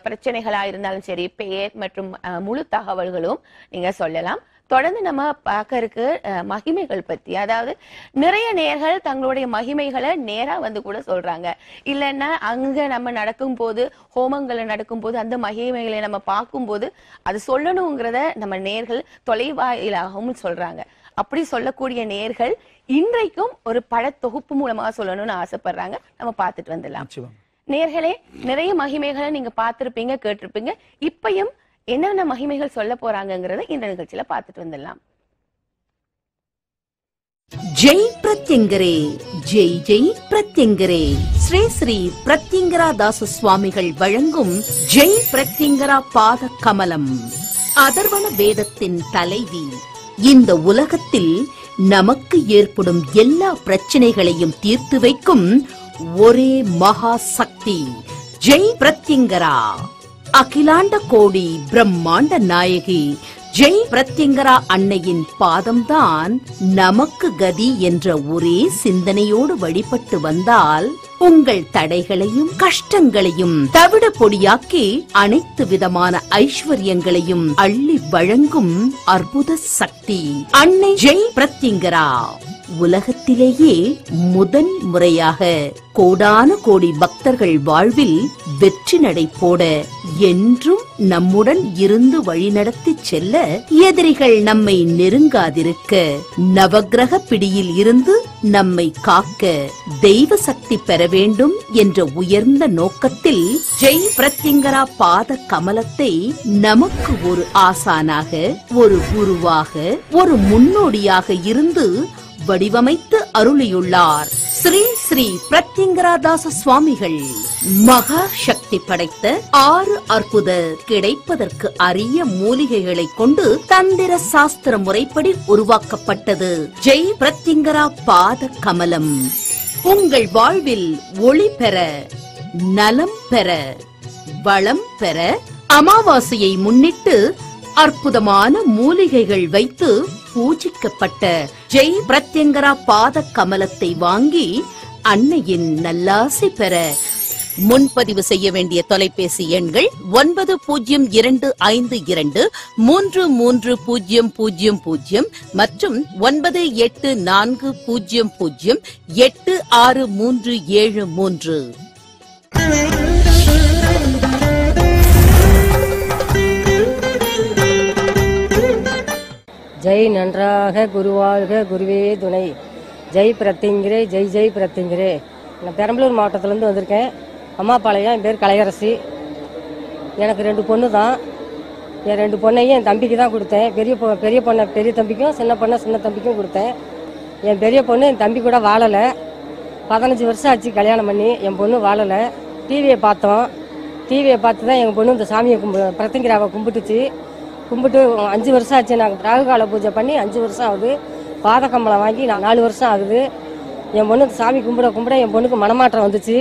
பிரச்சனைகளா இருந்தாலும் சரி, பெயர் மற்றும் முழு தகவல்களும் நீங்க சொல்லலாம். தொடர்ந்து நம்ம பார்க்க இருக்கு மகிமைகள் பத்தி. அதாவது நிறைய நேர்கள் தங்களுடைய மகிமைகளை நேரா வந்து கூட சொல்றாங்க. இல்லைன்னா அங்க நம்ம நடக்கும் போது, ஹோமங்களை நடக்கும் போது அந்த மகிமைகளை நம்ம பார்க்கும் போது அது சொல்லணுங்கிறத நம்ம நேர்கள் தொலைவாயிலாகவும் சொல்றாங்க. அப்படி சொல்லக்கூடிய நேர்கள் இன்றைக்கும் ஒரு படத்தொகுப்பு மூலமாக சொல்லணும்னு ஆசைப்படுறாங்க. நம்ம பார்த்துட்டு வந்துடலாம். நேர்களே, நிறைய மகிமைகளை நீங்க பார்த்திருப்பீங்க, கேட்டிருப்பீங்க. இப்பயும் என்னென்ன மகிமைகள் சொல்ல போறாங்கிறத இந்த நிகழ்ச்சியில பார்த்துட்டு வந்துடலாம். ஜெய் பிரத்யங்கரே, ஜெய் ஜெய் பிரத்யங்கரே. ஸ்ரீ ஸ்ரீ பிரத்யங்கரா தாச சுவாமிகள் வழங்கும் ஜெய் பிரத்யங்கரா பாத கமலம். அதர்வண வேதத்தின் தலைவி. இந்த உலகத்தில் நமக்கு ஏற்படும் எல்லா பிரச்சனைகளையும் தீர்த்து வைக்கும் ஒரே மகா சக்தி ஜெய் பிரத்யங்கரா. அகிலாண்ட கோடி பிரம்மாண்ட நாயகி ஜெய் பிரத்யங்கரா அன்னையின் பாதம்தான் நமக்கு கதி என்ற ஒரே சிந்தனையோடு வழிபட்டு வந்தால் உங்கள் தடைகளையும் கஷ்டங்களையும் தவிட பொடியாக்கி அனைத்து விதமான ஐஸ்வர்யங்களையும் அள்ளி வழங்கும் அற்புத சக்தி அன்னை ஜெய் பிரத்யங்கரா. உலகத்திலேயே முதன் முறையாக கோடான கோடி பக்தர்கள் வாழ்வில் வெற்றி நடை போட என்றும் நம்முடன் இருந்து வழிநடத்தி செல்ல, எதிரிகள் நம்மை நெருங்காதிருக்க, நவக்கிரக பிடியில் இருந்து நம்மை காக்க தெய்வ சக்தி பெற வேண்டும் என்ற உயர்ந்த நோக்கத்தில் ஜெய் பிரத்யங்கரா பாத கமலத்தை நமக்கு ஒரு ஆசானாக, ஒரு குருவாக, ஒரு முன்னோடியாக இருந்து வடிவமைத்து அருளியுள்ளார் ஸ்ரீ ஸ்ரீ பிரத்யங்கராதாச சுவாமிகள். மகா சக்தி படைத்த 6 அற்புத கிடைப்பதற்கு அரிய மூலிகைகளை கொண்டு தந்திர சாஸ்திர முறைப்படி உருவாக்கப்பட்டது ஜெய் பிரத்யங்கரா பாத கமலம். உங்கள் வாழ்வில் ஒளி பெற, நலம் பெற, வளம் பெற அமாவாசையை முன்னிட்டு அற்புதமான மூலிகைகள் வைத்து பூஜிக்கப்பட்ட ஜெய் பிரத்யங்கரா பாத கமலத்தை வாங்கி அன்னையின் நல்லாசி பெற முன்பதிவு செய்ய வேண்டிய தொலைபேசி எண்கள் 9052233000 மற்றும் 9840086373. ஜெய் நன்றாக குருவாழ்க குருவே துணை. ஜெய் பிரத்யங்கரே, ஜெய் ஜெய் பிரத்யங்கரே. நான் பெரம்பலூர் மாவட்டத்திலேருந்து வந்திருக்கேன். அம்மாபாளையம். என் பேர் கலையரசி. எனக்கு 2 பொண்ணு தான். என் 2 பொண்ணையும் என் தம்பிக்கு தான் கொடுத்தேன். பெரிய பொண்ணை பெரிய தம்பிக்கும், சின்ன பொண்ணை சின்ன தம்பிக்கும் கொடுத்தேன். என் பெரிய பொண்ணு என் தம்பி கூட வாழலை. 15 வருஷம் ஆச்சு கல்யாணம் பண்ணி. என் பொண்ணு வாழலை. டிவியை பார்த்தோம். டிவியை பார்த்து தான் எங்கள் பொண்ணு இந்த சாமியை பிரத்யங்கராவை கும்பிட்டு 5 வருஷம் ஆச்சு. நாங்கள் ராகுகால பூஜை பண்ணி 5 வருஷம் ஆகுது. பாதக்கம்பளம் வாங்கி 4 வருஷம் ஆகுது. என் பொண்ணுக்கு சாமி கும்பிட என் பொண்ணுக்கு மனமாற்றம் வந்துச்சு.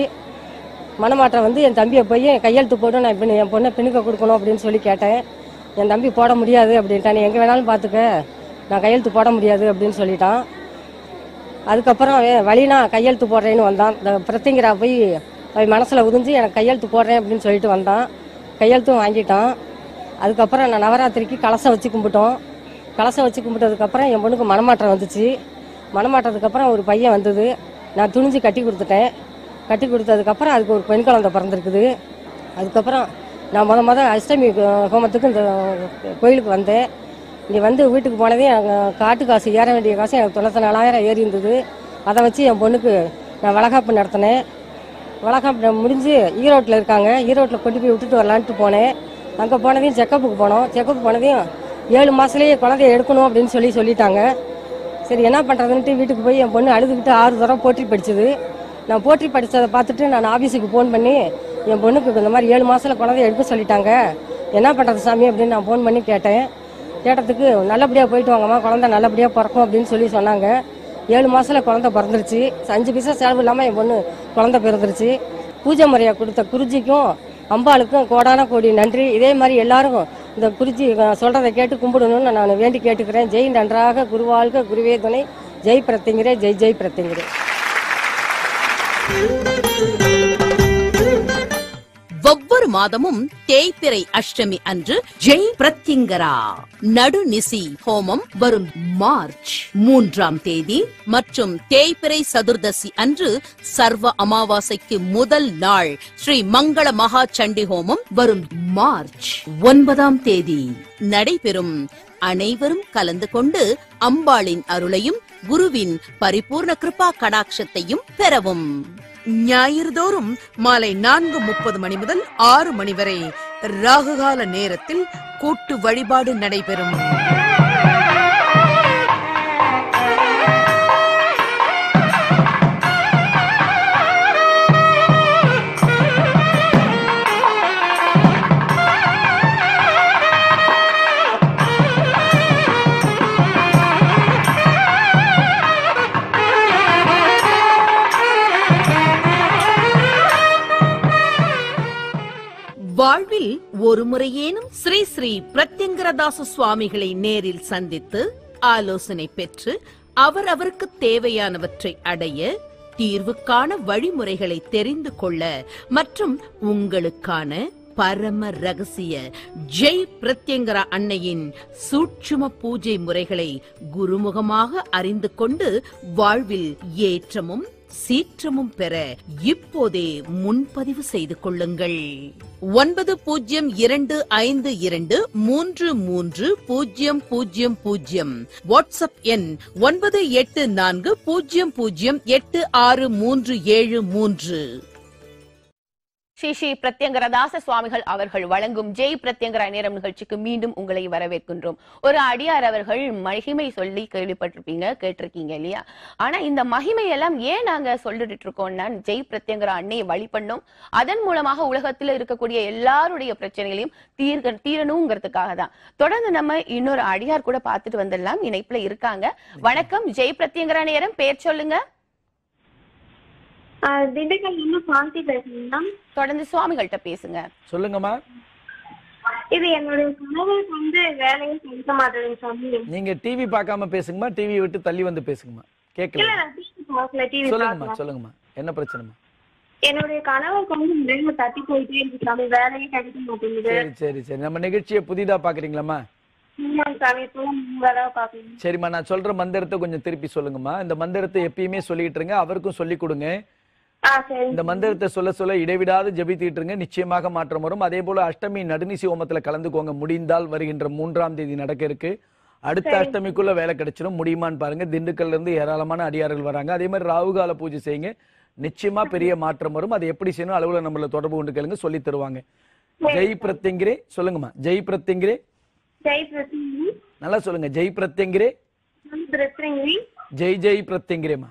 மனமாற்றம் வந்து என் தம்பியை போய் கையெழுத்து போட்டு நான் இப்போ என் பொண்ணை பின்னுக்க கொடுக்கணும் அப்படின்னு சொல்லி கேட்டேன். என் தம்பி போட முடியாது அப்படின்ட்டான். நீ எங்கே வேணாலும் பார்த்துக்க, நான் கையெழுத்து போட முடியாது அப்படின்னு சொல்லிட்டான். அதுக்கப்புறம் வழினா கையெழுத்து போடுறேன்னு வந்தான். இந்த பிரத்யங்கரா போய் மனசில் உதிஞ்சு எனக்கு கையெழுத்து போடுறேன் அப்படின்னு சொல்லிட்டு வந்தான். கையெழுத்தும் வாங்கிட்டான். அதுக்கப்புறம் நான் நவராத்திரிக்கு கலசம் வச்சு கும்பிட்டோம். கலசம் வச்சு கும்பிட்டதுக்கப்புறம் என் பொண்ணுக்கு மனமாற்றம் வந்துச்சு. மனமாற்றத்துக்கப்புறம் ஒரு பையன் வந்தது. நான் துணிஞ்சு கட்டி கொடுத்துட்டேன். கட்டி கொடுத்ததுக்கப்புறம் அதுக்கு ஒரு பெண் குழந்தை பிறந்திருக்குது. அதுக்கப்புறம் நான் முத அஷ்டமி ஹோமத்துக்கு இந்த கோயிலுக்கு வந்தேன். இங்கே வந்து வீட்டுக்கு போனதே காட்டு காசு ஏற வேண்டிய காசு எனக்கு 94,000 ஏறி இருந்தது. அதை வச்சு என் பொண்ணுக்கு நான் வளகாப்பு நடத்தினேன். வளகாப்பு முடிஞ்சு ஈரோட்டில் இருக்காங்க. ஈரோட்டில் கொண்டு போய் விட்டுட்டு வரலான்ட்டு போனேன். அங்கே போனதையும் செக்கப்புக்கு போனோம். செக்கப்புக்கு போனதையும் 7 மாதத்துலேயே குழந்தைய எடுக்கணும் அப்படின்னு சொல்லிட்டாங்க. சரி என்ன பண்ணுறதுன்ட்டு வீட்டுக்கு போய் என் பொண்ணு அழுதுகிட்டு 6 தடவை போற்றி படித்தது. நான் போற்றி படித்ததை பார்த்துட்டு நான் ஆஃபீஸுக்கு ஃபோன் பண்ணி என் பொண்ணுக்கு இந்த மாதிரி 7 மாதத்தில் குழந்தைய எடுக்க சொல்லிட்டாங்க, என்ன பண்ணுறது சாமி அப்படின்னு நான் ஃபோன் பண்ணி கேட்டேன். கேட்டதுக்கு நல்லபடியாக போயிட்டு வாங்கம்மா, குழந்தை நல்லபடியாக பிறக்கும் அப்படின்னு சொன்னாங்க. 7 மாதத்தில் குழந்தை பிறந்துருச்சு. 5 பைசா செலவு இல்லாமல் என் பொண்ணு குழந்தை பிறந்துருச்சு. பூஜை முறையை கொடுத்த குருஜிக்கும் அம்பாளுக்கும் கோடான கோடி நன்றி. இதே மாதிரி எல்லாரும் இந்த குருஜி சொல்றதை கேட்டு கும்பிடணும்னு நான் வேண்டி கேட்டுக்கிறேன். ஜெய் நன்றாக குருவாழ்க குருவே துணை. ஜெய் பிரத்யங்கரே, ஜெய் ஜெய் பிரத்யங்கரே. ஒவ்வொரு மாதமும் தேய்பிறை அஷ்டமி அன்று ஜெய் பிரத்யங்கரா நடுநிசி ஹோமம் வரும் மார்ச் 3ஆம் தேதி மற்றும் தேய்பிறை சதுர்தசி அன்று சர்வ அமாவாசைக்கு முதல் நாள் ஸ்ரீ மங்கள மகா சண்டி ஹோமம் வரும் மார்ச் 9ஆம் தேதி நடைபெறும். அனைவரும் கலந்து கொண்டு அம்பாளின் அருளையும் குருவின் பரிபூர்ண கிருபா கடாட்சத்தையும் பெறவும். ஞாயிறு தோறும் மாலை 4:30 மணி முதல் 6 மணி வரை ராகுகால நேரத்தில் கூட்டு வழிபாடு நடைபெறும். வாழ்வில் ஒரு முறையேனும் ஸ்ரீ ஸ்ரீ பிரத்யங்கரதாச சுவாமிகளை நேரில் சந்தித்து ஆலோசனை பெற்று அவருக்கு தேவையானவற்றை அடைய, தீர்வுக்கான வழிமுறைகளை தெரிந்து கொள்ள மற்றும் உங்களுக்கான பரம ரகசிய ஜெய் பிரத்யங்கரா அன்னையின் சூட்சும பூஜை முறைகளை குருமுகமாக அறிந்து கொண்டு வாழ்வில் ஏற்றமும் சீற்றமும் பெற இப்போதே முன்பதிவு செய்து கொள்ளுங்கள். 9052233000 வாட்ஸ்அப் எண் 9840086373. ஸ்ரீ ஸ்ரீ பிரத்யங்கரதாச சுவாமிகள் அவர்கள் வழங்கும் ஜெய் பிரத்யங்கரா நேரம் நிகழ்ச்சிக்கு மீண்டும் உங்களை வரவேற்கின்றோம். ஒரு அடியார் அவர்கள் மகிமை சொல்லி கேள்விப்பட்டிருப்பீங்க, கேட்டிருக்கீங்க இல்லையா? ஆனா இந்த மகிமை எல்லாம் ஏன் நாங்க சொல்லிட்டு இருக்கோம்னா, ஜெய் பிரத்யங்கரா அன்னையை வழிபண்ணோம், அதன் மூலமாக உலகத்துல இருக்கக்கூடிய எல்லாருடைய பிரச்சனைகளையும் தீரணுங்கிறதுக்காக தான். தொடர்ந்து நம்ம இன்னொரு அடியார் கூட பார்த்துட்டு வந்துடலாம். இணைப்புல இருக்காங்க. வணக்கம், ஜெய் பிரத்யங்கரா நேரம், பேர் சொல்லுங்க. தொடர்ந்து சுவாமிகள்கிட்ட பேசுங்க. சொல்லுங்கம்மா. இது என்னுடைய கணவருக்கு வந்து வேலையை செலுத்த மாட்டேங்குது சாமி. நீங்க டிவி பார்க்காம பேசுங்கம்மா, டிவி விட்டு தள்ளி வந்து பேசுங்கம்மா. கேட்கல. சொல்லுங்கம்மா, சொல்லுங்கம்மா, என்ன பிரச்சனைமா? என்னுடைய கணவருக்கு வந்து வேலை தட்டி போயிட்டே இருக்கு சாமி, வேலையே கிடைக்க மாட்டேங்குது. சரி சரி சரி. நம்ம நிகழ்ச்சியை புதிதா பாக்குறீங்களாம்மா? சரிம்மா, நான் சொல்ற மந்திரத்தை கொஞ்சம் திருப்பி சொல்லுங்கம்மா. இந்த மந்திரத்தை எப்பயுமே சொல்லிட்டு இருங்க, அவருக்கும் சொல்லி கொடுங்க. இந்த மந்திரத்தை சொல்ல சொல்ல இடைவிடாது ஜபித்துட்டு இருங்க, நிச்சயமாக மாற்றம் வரும். அதே போல அஷ்டமி நடுநிசி ஹோமத்துல கலந்துக்கோங்க. முடிந்தால் வருகின்ற 3ஆம் தேதி நடக்க இருக்கு. அடுத்த அஷ்டமிக்குள்ள வேலை கிடைச்சிடும். முடியுமான்னு பாருங்க. திண்டுக்கல்ல இருந்து ஏராளமான அடியார்கள் வராங்க. அதே மாதிரி ராகுகால பூஜை செய்யுங்க, நிச்சயமா பெரிய மாற்றம் வரும். அது எப்படி செய்யணும் அலுவல நம்மள தொடர்பு கொண்டு கேளுங்க, சொல்லி தருவாங்க. ஜெய் பிரத்யங்கிரே சொல்லுங்கம்மா. ஜெய் பிரத்யங்கிரே, நல்லா சொல்லுங்க. ஜெய் பிரத்யங்கிரே, ஜெய் ஜெய் பிரத்யங்கிரேமா.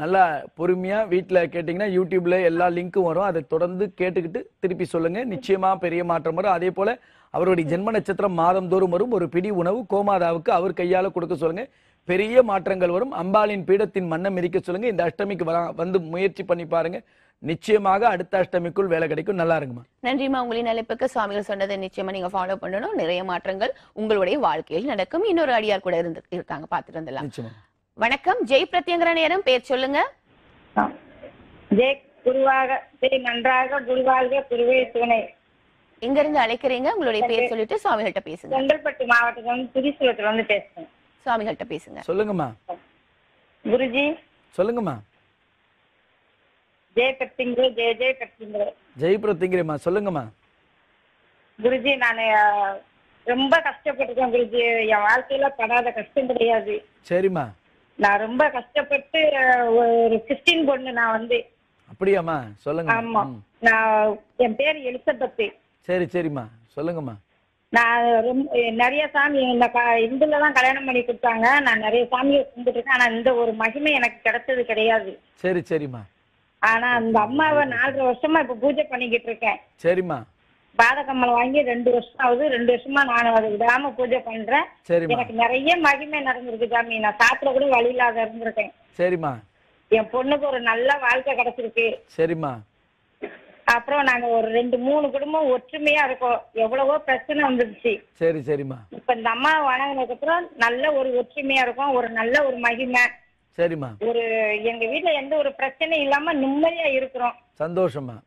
நல்லா பொறுமையா வீட்டுல கேட்டீங்கன்னா யூடியூப்ல எல்லா லிங்க்கும் வரும். அதை தொடர்ந்து கேட்டுக்கிட்டு திருப்பி சொல்லுங்க, நிச்சயமா பெரிய மாற்றம் வரும். அதே போல அவருடைய ஜென்ம நட்சத்திரம் மாதந்தோறும் வரும். ஒரு பிடி உணவு கோமாதாவுக்கு அவர் கையால கொடுக்க சொல்லுங்க, பெரிய மாற்றங்கள் வரும். அம்பாளின் பீடத்தின் மண்ணம் மிதிக்க சொல்லுங்க. இந்த அஷ்டமிக்கு வந்து முயற்சி பண்ணி பாருங்க, நிச்சயமாக அடுத்த அஷ்டமிக்குள் வேலை கிடைக்கும். நல்லா இருக்குமா? நன்றிமா. உங்களின் அழைப்புக்கு சுவாமிகள் சொன்னதை நிச்சயமா நீங்க ஃபாலோ பண்ணணும். நிறைய மாற்றங்கள் உங்களுடைய வாழ்க்கையில் நடக்கும். இன்னொரு அடியார் கூட இருக்காங்க, பாத்துட்டு வந்துடலாம். நிச்சயமா. வணக்கம், ஜெய் பிரத்யங்கரா நேரம், பேர் சொல்லுங்க. ஜெய் குருவாக, ஜெய் நன்றாக குருவாக, குருவே துணை. எங்க இருந்து அழைக்கிறீங்க? உங்களுடைய பேர் சொல்லிட்டு சுவாமிகள்கிட்ட பேசுங்க. செங்கல்பட்டு மாவட்டத்துல வந்து புதுசுலத்துல வந்து பேசுறேன். சுவாமிகள்கிட்ட பேசுங்க. சொல்லுங்கம்மா. குருஜி சொல்லுங்கம்மா. ஜெய் பிரத்யங்கரே, ஜெய் ஜெய் பிரத்யங்கரே. ஜெய் பிரத்யங்கரேம்மா, சொல்லுங்கம்மா. குருஜி, நான் ரொம்ப கஷ்டப்பட்டிருக்கேன் குருஜி. என் வாழ்க்கையில படாத கஷ்டம் கிடையாது. சரிம்மா. நான் ரொம்ப கஷ்டப்பட்டு ஒரு கிறிஸ்டின் பொண்ணு. நான் வந்து அப்படியாம்மா? சொல்லுங்க. ஆமா, நான் என் பேர் எலிசபெத். சரி சரிம்மா, சொல்லுங்கம்மா. நான் நிறைய சாமி இந்துல தான் கல்யாணம் பண்ணி கொடுத்தாங்க. நான் நிறைய சாமியை கும்பிட்டு இருக்கேன். ஆனா இந்த ஒரு மகிமை எனக்கு கிடைச்சது கிடையாது. சரி சரிம்மா. ஆனா அந்த அம்மாவை 4.5 வருஷமா இப்ப பூஜை பண்ணிக்கிட்டு இருக்கேன். சரிம்மா. பாதகம்மல் வாங்கி 2 வருஷம் ஆகுது. 2 வருஷமா நான் அதை விடாம பூஜை பண்றேன். எனக்கு நிறைய மகிமை நடந்திருக்கு சாமி. நான் சாப்பிட கூட வழி இல்லாத இருந்திருக்கேன். சரிம்மா. என் பொண்ணுக்கு ஒரு நல்ல வாழ்க்கை கிடைச்சிருக்கு. சரிம்மா. அப்புறம் நாங்க ஒரு 2-3 குடும்பம் ஒற்றுமையா இருக்கோம். எவ்வளவோ பிரச்சனை வந்துருச்சு. சரி சரிம்மா. இப்ப இந்த அம்மா வணங்கினதுக்கு அப்புறம் நல்ல ஒரு ஒற்றுமையா இருக்கும். ஒரு நல்ல ஒரு மகிமை. சரிம்மா. ஒரு எங்க வீட்டுல எந்த ஒரு பிரச்சனையும் இல்லாம நிம்மதியா இருக்கிறோம். சந்தோஷமா.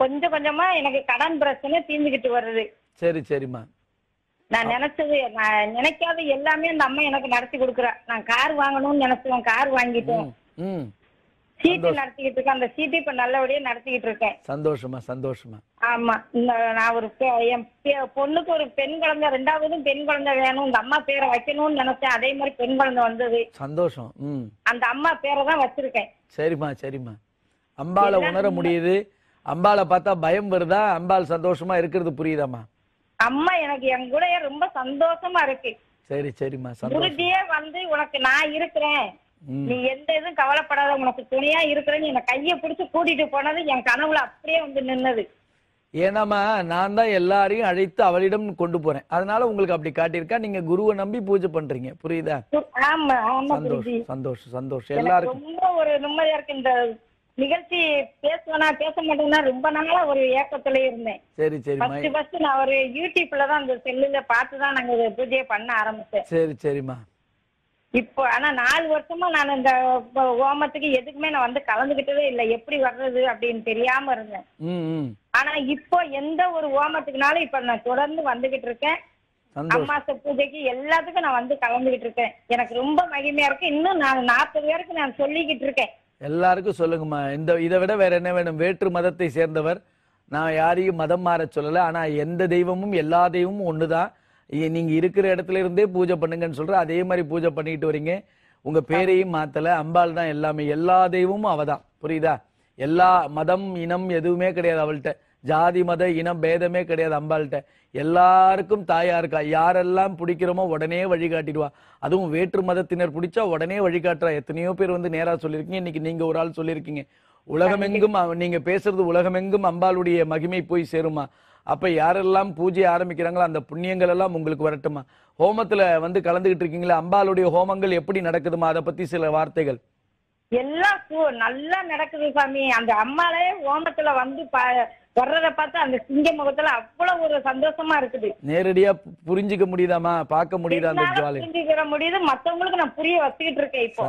கொஞ்சம் கொஞ்சமா எனக்கு கடன் பிரச்சனை தீர்ந்துகிட்டு வருது. சரி சரிம்மா. நான் நினைச்சது, நான் நினைக்காத எல்லாமே அந்த அம்மா எனக்கு நடத்தி கொடுக்குறா. நான் கார் வாங்கணும்னு நினைச்சேன், கார் வாங்கிட்டோம். சீட்டு நடத்திக்கிட்டு இருக்கேன். அந்த சீட்டு இப்ப நல்லபடியா நடத்திக்கிட்டு இருக்கேன். சந்தோஷமா சந்தோஷமா. ஆமா, நான் ஒரு என் பொண்ணுக்கு ஒரு பெண் குழந்தை, 2ஆவதும் பெண் குழந்தை வேணும். இந்த அம்மா பேரை வைக்கணும்னு நினைச்சேன். அதே மாதிரி பெண் குழந்தை வந்தது. சந்தோஷம். அந்த அம்மா பேரை தான் வச்சிருக்கேன். சரிம்மா சரிம்மா. அம்பாளை உணர முடியுது. அம்பாளை பார்த்தா பயம் வருதா? அம்பாள் சந்தோஷமா இருக்கிறது புரியுதாம்மா? அம்மா எனக்கு என் கூட ரொம்ப சந்தோஷமா இருக்கு. சரி சரிம்மா. குருஜியே வந்து உனக்கு நான் இருக்கிறேன், நீ எந்த இதுவும் கவலைப்படாத, உனக்கு துணையா இருக்கிறேன்னு என்னை கையை பிடிச்சு கூட்டிட்டு போனது என் கனவுல அப்படியே வந்து நின்னது. ஏன்னாமா நான் தான் எல்லாரையும் அழைத்து அவளிடம் கொண்டு போறேன். அதனால உங்களுக்கு அப்படி காட்டியிருக்கா. நீங்க குருவை நம்பி பூஜை பண்றீங்க, புரியுதா? ஆமா ஆமா. சந்தோஷம் சந்தோஷம் சந்தோஷம். எல்லாருக்கும் ரொம்ப ஒரு நிம்மதியா இருக்கு. இந்த நிகழ்ச்சி பேசுவேனா பேச மாட்டேன்னா ரொம்ப நாளா ஒரு ஏக்கத்துல இருந்தேன். சரி சரி. ஃபர்ஸ்ட் நான் ஒரு யூடியூப்ல தான் அந்த செல்லுல பார்த்துதான் நாங்க பூஜையை பண்ண ஆரம்பிச்சேன். சரி சரிம்மா. இப்போ ஆனா 4 வருஷமா நான் இந்த ஹோமத்துக்கு எதுக்குமே நான் வந்து கலந்துகிட்டதே இல்லை. எப்படி வர்றது அப்படின்னு தெரியாம இருந்தேன். ஆனா இப்போ எந்த ஒரு ஹோமத்துக்குனாலும் இப்ப நான் தொடர்ந்து வந்துகிட்டு இருக்கேன். அமாவாசை பூஜைக்கு எல்லாத்துக்கும் நான் வந்து கலந்துகிட்டு இருக்கேன். எனக்கு ரொம்ப மகிமையா இருக்கு. இன்னும் நான் 40 பேருக்கு நான் சொல்லிக்கிட்டு இருக்கேன். எல்லாருக்கும் சொல்லுங்கம்மா. இதை விட வேற என்ன வேணும்? வேற்று மதத்தை சேர்ந்தவர், நான் யாரையும் மதம் மாற சொல்லல. ஆனா எந்த தெய்வமும் எல்லா தெய்வமும் ஒண்ணுதான். நீங்க இருக்கிற இடத்துல இருந்தே பூஜை பண்ணுங்கன்னு சொல்ற. அதே மாதிரி பூஜை பண்ணிட்டு வரீங்க. உங்க பேரையும் மாத்தல. அம்பாள் தான் எல்லாமே. எல்லா தெய்வமும் அவதான். புரியுதா? எல்லா மதம் இனம் எதுவுமே கிடையாது அவள்கிட்ட. ஜாதி மத இனம் பேதமே கிடையாது அம்பாள்கிட்ட. எல்லாருக்கும் தாயா இருக்கா. யாரெல்லாம் பிடிக்கிறோமோ உடனே வழிகாட்டிடுவா. அதுவும் வேற்று மதத்தினர் பிடிச்சா உடனே வழிகாட்டுறா. எத்தனையோ பேர் வந்து நேரா சொல்லியிருக்கீங்க. இன்னைக்கு நீங்க ஒரு ஆள் சொல்லியிருக்கீங்க. உலகமெங்கும் நீங்க பேசுறது உலகமெங்கும் அம்பாளுடைய மகிமை போய் சேருமா. அப்ப யாரெல்லாம் பூஜை ஆரம்பிக்கிறாங்களோ அந்த புண்ணியங்கள் எல்லாம் உங்களுக்கு வரட்டுமா. ஹோமத்துல வந்து கலந்துகிட்டு இருக்கீங்களா? அம்பாளுடைய ஹோமங்கள் எப்படி நடக்குதுமா? அதை பத்தி சில வார்த்தைகள். எல்லாம் நல்லா நடக்குது சாமி. அந்த அம்மாலே ஹோமத்துல வந்து வர்றத பார்த்து அந்த சிங்க முகத்துல அவ்வளவு ஒரு சந்தோஷமா இருக்குது. நேரடியா புரிஞ்சுக்க முடியுதாமா? பார்க்க முடியுதா? அந்த ஜுவாலை புரிஞ்சுக்கிற முடியுது. மத்தவங்களுக்கு நான் புரிய வச்சுக்கிட்டு இருக்கேன். இப்போ